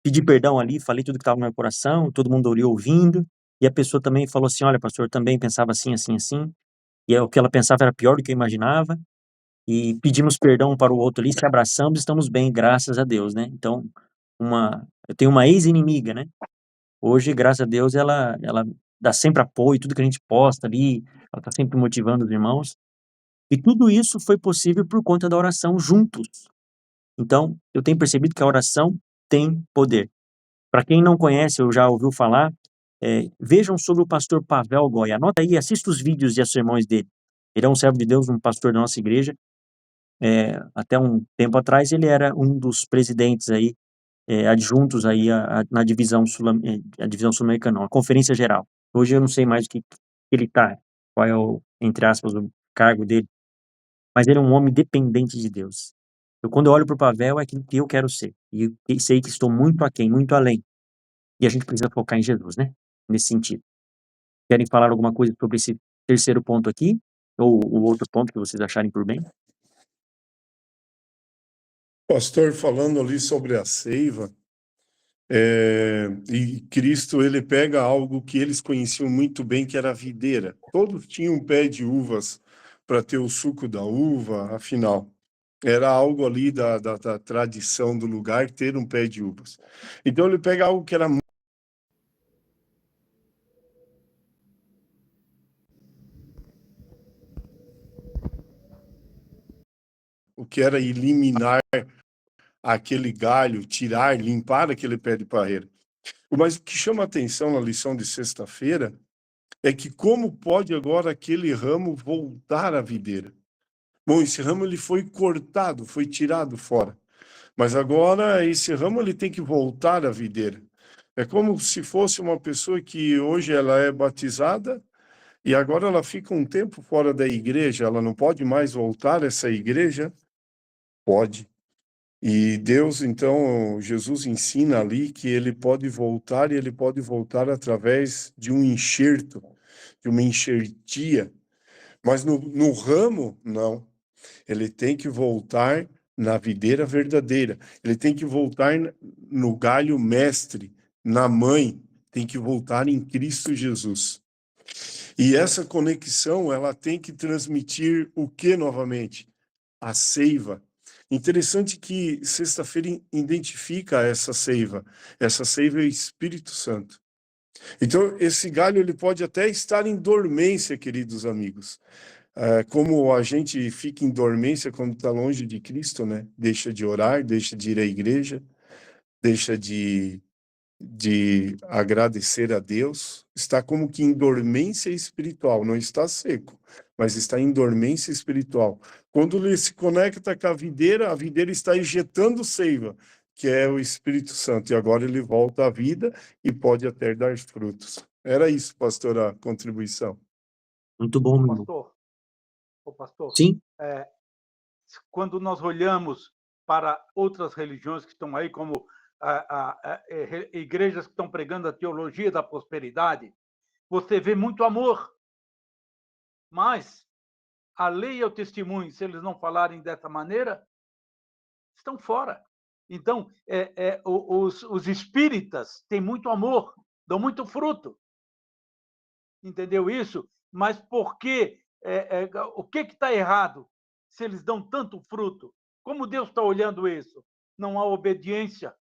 G: pedi perdão ali, falei tudo que estava no meu coração, todo mundo ali ouvindo, e a pessoa também falou assim, olha, pastor, eu também pensava assim, assim, assim, e o que ela pensava era pior do que eu imaginava, e pedimos perdão para o outro ali, se abraçamos, estamos bem, graças a Deus, né? Então, eu tenho uma ex-inimiga, né? Hoje, graças a Deus, ela dá sempre apoio, tudo que a gente posta ali, ela está sempre motivando os irmãos, e tudo isso foi possível por conta da oração juntos. Então, eu tenho percebido que a oração tem poder. Para quem não conhece ou já ouviu falar, vejam sobre o pastor Pavel Goy. Anota aí, assista os vídeos e os sermões dele. Ele é um servo de Deus, um pastor da nossa igreja. Até um tempo atrás, ele era um dos presidentes aí, adjuntos aí na divisão sul-americana, a Conferência Geral. Hoje eu não sei mais o que ele está, qual é o, entre aspas, o cargo dele, mas ele é um homem dependente de Deus. Quando eu olho para o Pavel, é aquilo que eu quero ser. E eu sei que estou muito aquém, muito além. E a gente precisa focar em Jesus, né? Nesse sentido. Querem falar alguma coisa sobre esse terceiro ponto aqui? Ou o outro ponto que vocês acharem por bem?
K: Pastor, falando ali sobre a seiva, e Cristo, ele pega algo que eles conheciam muito bem, que era a videira. Todos tinham um pé de uvas para ter o suco da uva, afinal. Era algo ali da tradição do lugar ter um pé de uvas. Então ele pega algo que era o que era eliminar aquele galho, tirar, limpar aquele pé de parreira. Mas o que chama a atenção na lição de sexta-feira é que como pode agora aquele ramo voltar à videira? Bom, esse ramo ele foi cortado, foi tirado fora. Mas agora esse ramo ele tem que voltar à videira. É como se fosse uma pessoa que hoje ela é batizada e agora ela fica um tempo fora da igreja, ela não pode mais voltar a essa igreja? Pode. E Deus, então, Jesus ensina ali que ele pode voltar e ele pode voltar através de um enxerto, de uma enxertia. Mas no ramo, não. Ele tem que voltar na videira verdadeira. Ele tem que voltar no galho mestre, na mãe. Tem que voltar em Cristo Jesus. E essa conexão, ela tem que transmitir o que novamente? A seiva. Interessante que sexta-feira identifica essa seiva. Essa seiva é o Espírito Santo. Então, esse galho ele pode até estar em dormência, queridos amigos. Como a gente fica em dormência quando está longe de Cristo, né? Deixa de orar, deixa de ir à igreja, deixa de agradecer a Deus, está como que em dormência espiritual, não está seco, mas está em dormência espiritual. Quando ele se conecta com a videira está injetando seiva, que é o Espírito Santo, e agora ele volta à vida e pode até dar frutos. Era isso, pastor, a contribuição.
G: Muito bom, meu irmão.
C: Pastor,
G: Sim,
C: quando nós olhamos para outras religiões que estão aí, como igrejas que estão pregando a teologia da prosperidade, você vê muito amor. Mas a lei e o testemunho, se eles não falarem dessa maneira, estão fora. Então, os espíritas têm muito amor, dão muito fruto. Entendeu isso? Mas por que? O que está errado se eles dão tanto fruto? Como Deus está olhando isso? Não há obediência.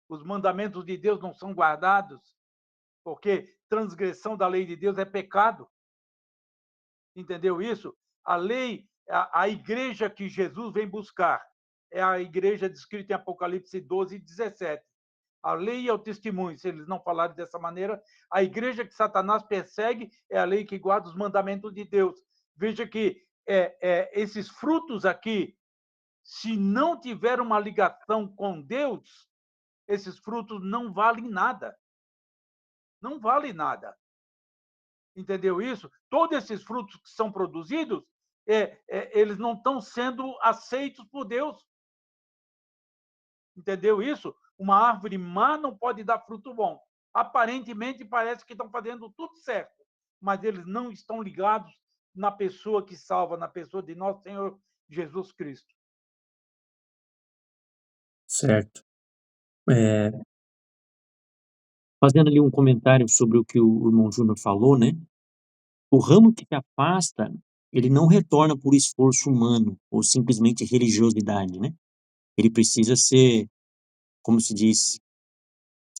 C: Os mandamentos de Deus não são guardados, porque transgressão da lei de Deus é pecado. Entendeu isso? A lei, a igreja que Jesus vem buscar, é a igreja descrita em Apocalipse 12 e 17. A lei e o testemunho, se eles não falarem dessa maneira, a igreja que Satanás persegue é a lei que guarda os mandamentos de Deus. Veja que esses frutos aqui, se não tiver uma ligação com Deus, esses frutos não valem nada. Não valem nada. Entendeu isso? Todos esses frutos que são produzidos, eles não estão sendo aceitos por Deus. Entendeu isso? Uma árvore má não pode dar fruto bom. Aparentemente, parece que estão fazendo tudo certo, mas eles não estão ligados na pessoa que salva, na pessoa de nosso Senhor Jesus Cristo.
G: certo. Fazendo ali um comentário sobre o que o irmão Júnior falou, né? O ramo que se afasta, ele não retorna por esforço humano ou simplesmente religiosidade, né? Ele precisa ser, como se diz,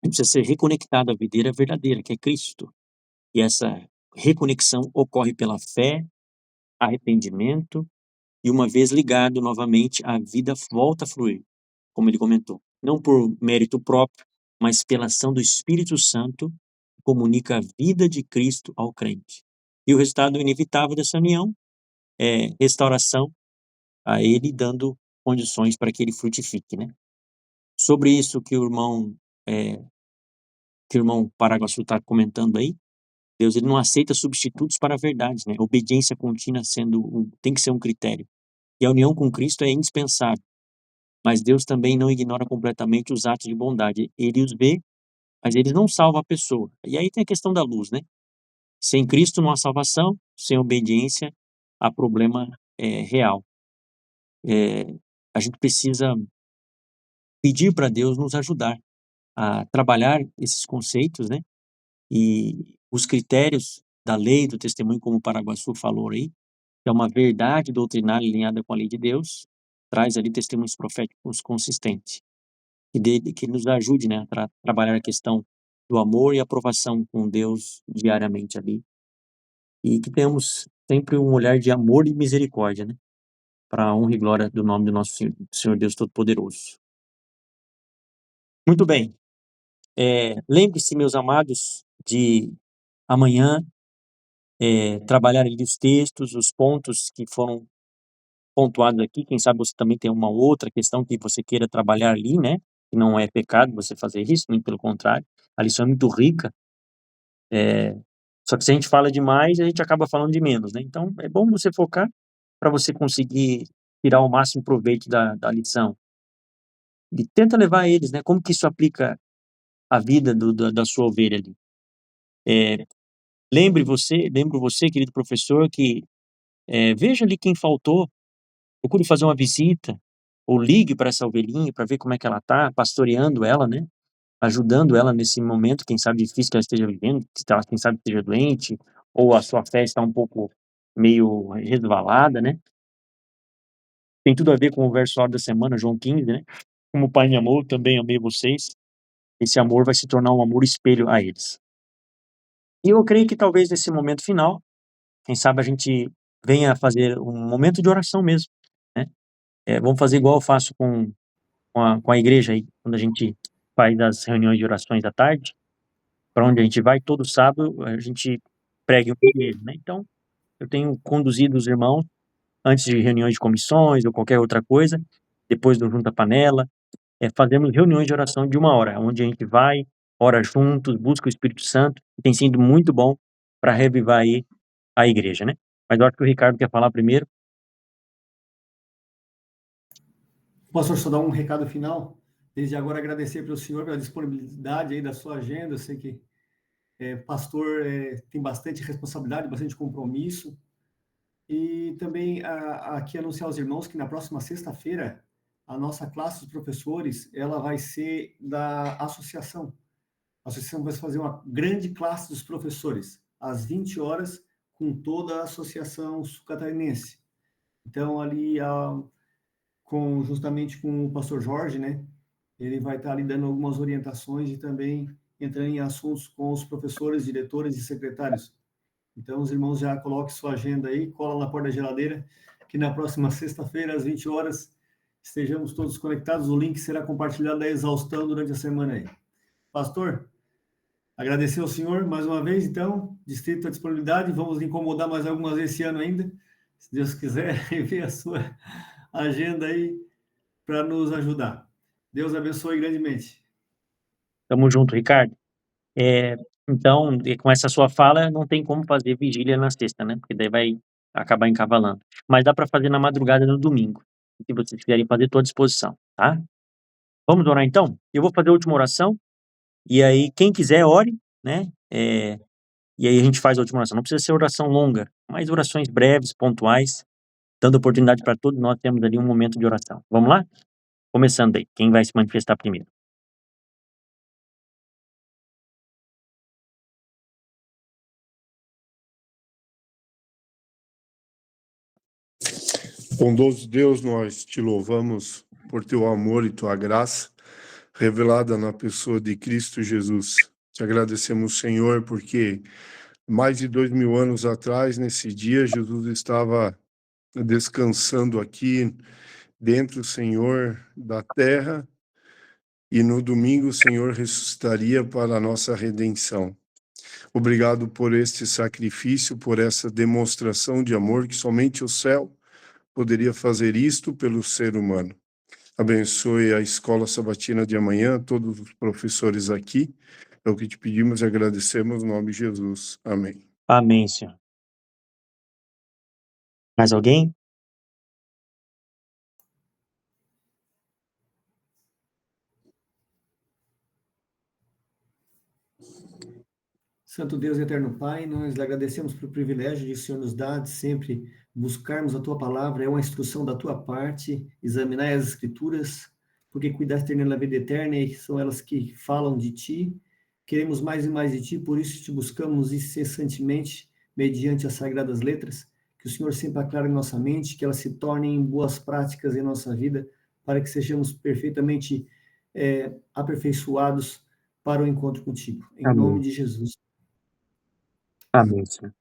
G: ele precisa ser reconectado à videira verdadeira, que é Cristo. E essa reconexão ocorre pela fé, arrependimento, e uma vez ligado novamente, a vida volta a fluir, como ele comentou. Não por mérito próprio, mas pela ação do Espírito Santo, que comunica a vida de Cristo ao crente. E o resultado inevitável dessa união é restauração a ele, dando condições para que ele frutifique, né? Sobre isso que o irmão Paraguaçu está comentando aí, Deus ele não aceita substitutos para verdades, né? Obediência contínua tem que ser um critério. E a união com Cristo é indispensável. Mas Deus também não ignora completamente os atos de bondade. Ele os vê, mas ele não salva a pessoa. E aí tem a questão da luz, né? Sem Cristo não há salvação, sem obediência há problema real. A gente precisa pedir para Deus nos ajudar a trabalhar esses conceitos, né? E os critérios da lei, do testemunho, como o Paraguaçu falou aí, que é uma verdade doutrinária alinhada com a lei de Deus, traz ali testemunhos proféticos consistentes. E que nos ajude, né, a trabalhar a questão do amor e aprovação com Deus diariamente ali. E que tenhamos sempre um olhar de amor e misericórdia, né, para a honra e glória do nome do nosso Senhor Deus Todo-Poderoso. Muito bem. Lembre-se, meus amados, de amanhã trabalhar ali os textos, os pontos que foram pontuados aqui. Quem sabe você também tem uma outra questão que você queira trabalhar ali, né? Que não é pecado você fazer isso, nem pelo contrário. A lição é muito rica. Só que se a gente fala demais, a gente acaba falando de menos, né? Então, é bom você focar para você conseguir tirar o máximo proveito da lição. E tenta levar eles, né? Como que isso aplica a vida da sua ovelha ali. Lembre você, querido professor, que veja ali quem faltou, procure fazer uma visita, ou ligue para essa ovelhinha para ver como é que ela está, pastoreando ela, né? Ajudando ela nesse momento, quem sabe difícil que ela esteja vivendo, quem sabe esteja doente, ou a sua fé está um pouco meio resvalada, né? Tem tudo a ver com o verso da semana, João 15, né? Como o Pai me amou, também amei vocês. Esse amor vai se tornar um amor espelho a eles. E eu creio que talvez nesse momento final, quem sabe a gente venha fazer um momento de oração mesmo, né? Vamos fazer igual eu faço com a igreja aí, quando a gente faz as reuniões de orações à tarde, para onde a gente vai, todo sábado a gente prega um pouquinho, né? Então, eu tenho conduzido os irmãos antes de reuniões de comissões ou qualquer outra coisa, depois do Junta Panela, fazemos reuniões de oração de 1 hora, onde a gente vai, ora juntos, busca o Espírito Santo, e tem sido muito bom para revivar aí a igreja, né? Mas eu acho que o Ricardo quer falar primeiro.
B: Pastor, só dar um recado final. Desde agora agradecer pelo senhor pela disponibilidade aí da sua agenda. Eu sei que pastor tem bastante responsabilidade, bastante compromisso. E também aqui anunciar aos irmãos que na próxima sexta-feira a nossa classe dos professores ela vai ser da associação. A associação vai fazer uma grande classe dos professores às 20 horas com toda a associação sul-catarinense. Então ali justamente com o pastor Jorge, né? Ele vai estar ali dando algumas orientações e também entrando em assuntos com os professores, diretores e secretários. Então, os irmãos já coloquem sua agenda aí, cola na porta da geladeira, que na próxima sexta-feira, às 20 horas, estejamos todos conectados. O link será compartilhado da exaustão durante a semana aí. Pastor, agradecer ao senhor mais uma vez, então, distrito à disponibilidade. Vamos incomodar mais algumas vezes esse ano ainda, se Deus quiser, e ver a sua agenda aí para nos ajudar. Deus abençoe grandemente.
G: Tamo junto, Ricardo. Então, com essa sua fala, não tem como fazer vigília na sexta, né? Porque daí vai acabar encavalando. Mas dá para fazer na madrugada no domingo. Se vocês quiserem fazer, estou à disposição, tá? Vamos orar então? Eu vou fazer a última oração. E aí, quem quiser, ore, né? E aí a gente faz a última oração. Não precisa ser oração longa, mas orações breves, pontuais, dando oportunidade para todos nós termos ali um momento de oração. Vamos lá? Começando aí. Quem vai se manifestar primeiro?
K: Bondoso Deus, nós te louvamos por teu amor e tua graça revelada na pessoa de Cristo Jesus. Te agradecemos, Senhor, porque mais de 2000 anos atrás, nesse dia, Jesus estava descansando aqui dentro, Senhor, da terra, e no domingo o Senhor ressuscitaria para a nossa redenção. Obrigado por este sacrifício, por essa demonstração de amor que somente o céu poderia fazer isto pelo ser humano. Abençoe a Escola Sabatina de amanhã, todos os professores aqui, É o que te pedimos e agradecemos no nome de Jesus. Amém.
G: Amém, Senhor. Mais alguém?
B: Santo Deus e eterno Pai, nós lhe agradecemos pelo privilégio de o Senhor nos dar de sempre buscarmos a tua palavra, é uma instrução da tua parte, examinar as escrituras, porque cuidaste ter nela a vida eterna e são elas que falam de ti. Queremos mais e mais de ti, por isso te buscamos incessantemente, mediante as sagradas letras, que o Senhor sempre aclare em nossa mente, que elas se tornem boas práticas em nossa vida, para que sejamos perfeitamente aperfeiçoados para o encontro contigo. Em nome
G: Amém.
B: de Jesus.
G: Amém, Senhor.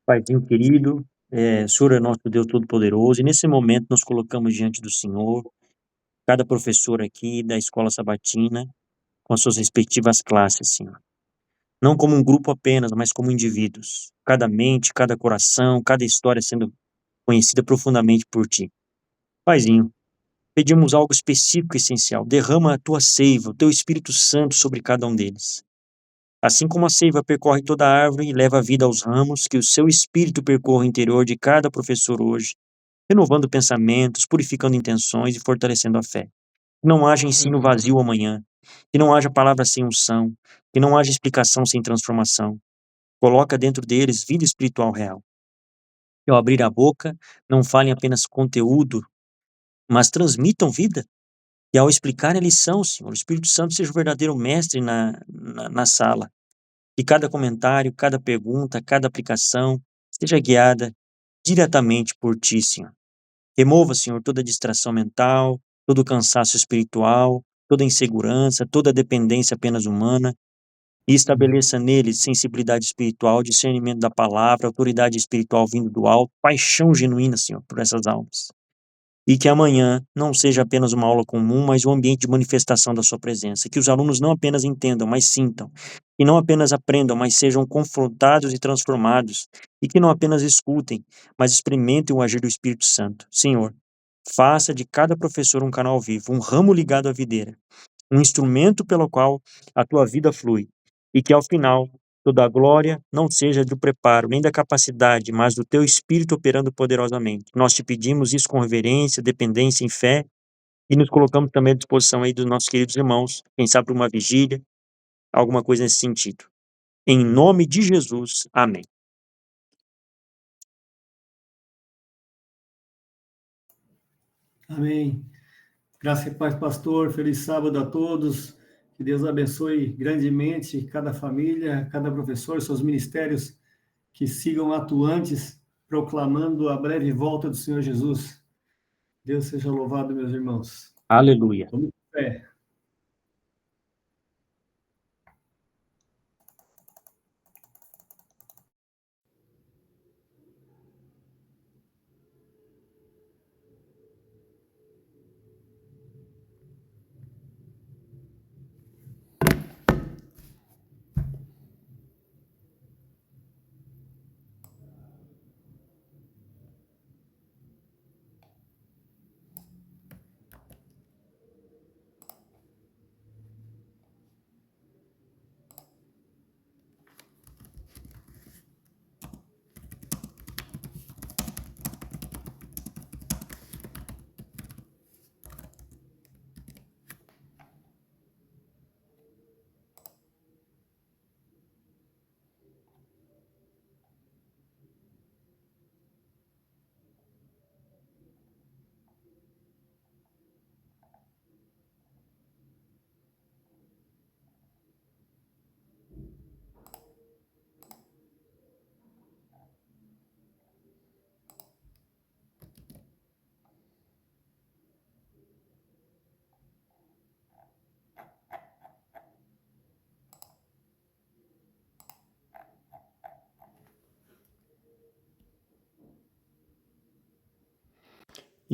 G: Paizinho querido, o Senhor é nosso Deus Todo-Poderoso, e nesse momento nos colocamos diante do Senhor, cada professor aqui da Escola Sabatina, com as suas respectivas classes, Senhor. Não como um grupo apenas, mas como indivíduos. Cada mente, cada coração, cada história sendo conhecida profundamente por Ti. Paizinho, pedimos algo específico e essencial. Derrama a Tua seiva, o Teu Espírito Santo sobre cada um deles. Assim como a seiva percorre toda a árvore e leva a vida aos ramos, que o Seu Espírito percorra o interior de cada professor hoje, renovando pensamentos, purificando intenções e fortalecendo a fé. Que não haja ensino vazio amanhã, que não haja palavra sem unção, que não haja explicação sem transformação. Coloca dentro deles vida espiritual real. Que ao abrir a boca, não falem apenas conteúdo, mas transmitam vida. E ao explicar a lição, Senhor, o Espírito Santo seja o verdadeiro mestre na sala. Que cada comentário, cada pergunta, cada aplicação seja guiada diretamente por Ti, Senhor. Remova, Senhor, toda distração mental, todo cansaço espiritual, toda insegurança, toda dependência apenas humana, e estabeleça neles sensibilidade espiritual, discernimento da palavra, autoridade espiritual vindo do alto, paixão genuína, Senhor, por essas almas. E que amanhã não seja apenas uma aula comum, mas um ambiente de manifestação da sua presença. Que os alunos não apenas entendam, mas sintam. Que não apenas aprendam, mas sejam confrontados e transformados. E que não apenas escutem, mas experimentem o agir do Espírito Santo. Senhor, faça de cada professor um canal vivo, um ramo ligado à videira, um instrumento pelo qual a tua vida flui. E que ao final toda a glória não seja do preparo, nem da capacidade, mas do teu Espírito operando poderosamente. Nós te pedimos isso com reverência, dependência e fé, e nos colocamos também à disposição aí dos nossos queridos irmãos, quem sabe para uma vigília, alguma coisa nesse sentido. Em nome de Jesus, amém.
B: Amém. Graça e paz, pastor. Feliz sábado a todos. Que Deus abençoe grandemente cada família, cada professor, seus ministérios, que sigam atuantes, proclamando a breve volta do Senhor Jesus. Deus seja louvado, meus irmãos.
G: Aleluia.
B: Vamos em fé.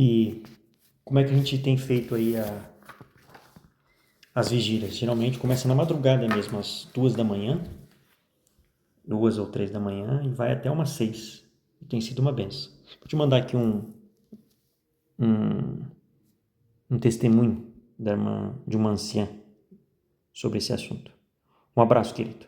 G: E como é que a gente tem feito aí as vigílias? Geralmente começa na madrugada mesmo, às 2 da manhã, 2 ou 3 da manhã, e vai até umas 6. E tem sido uma benção. Vou te mandar aqui um testemunho de uma anciã sobre esse assunto.
L: Um abraço, querido.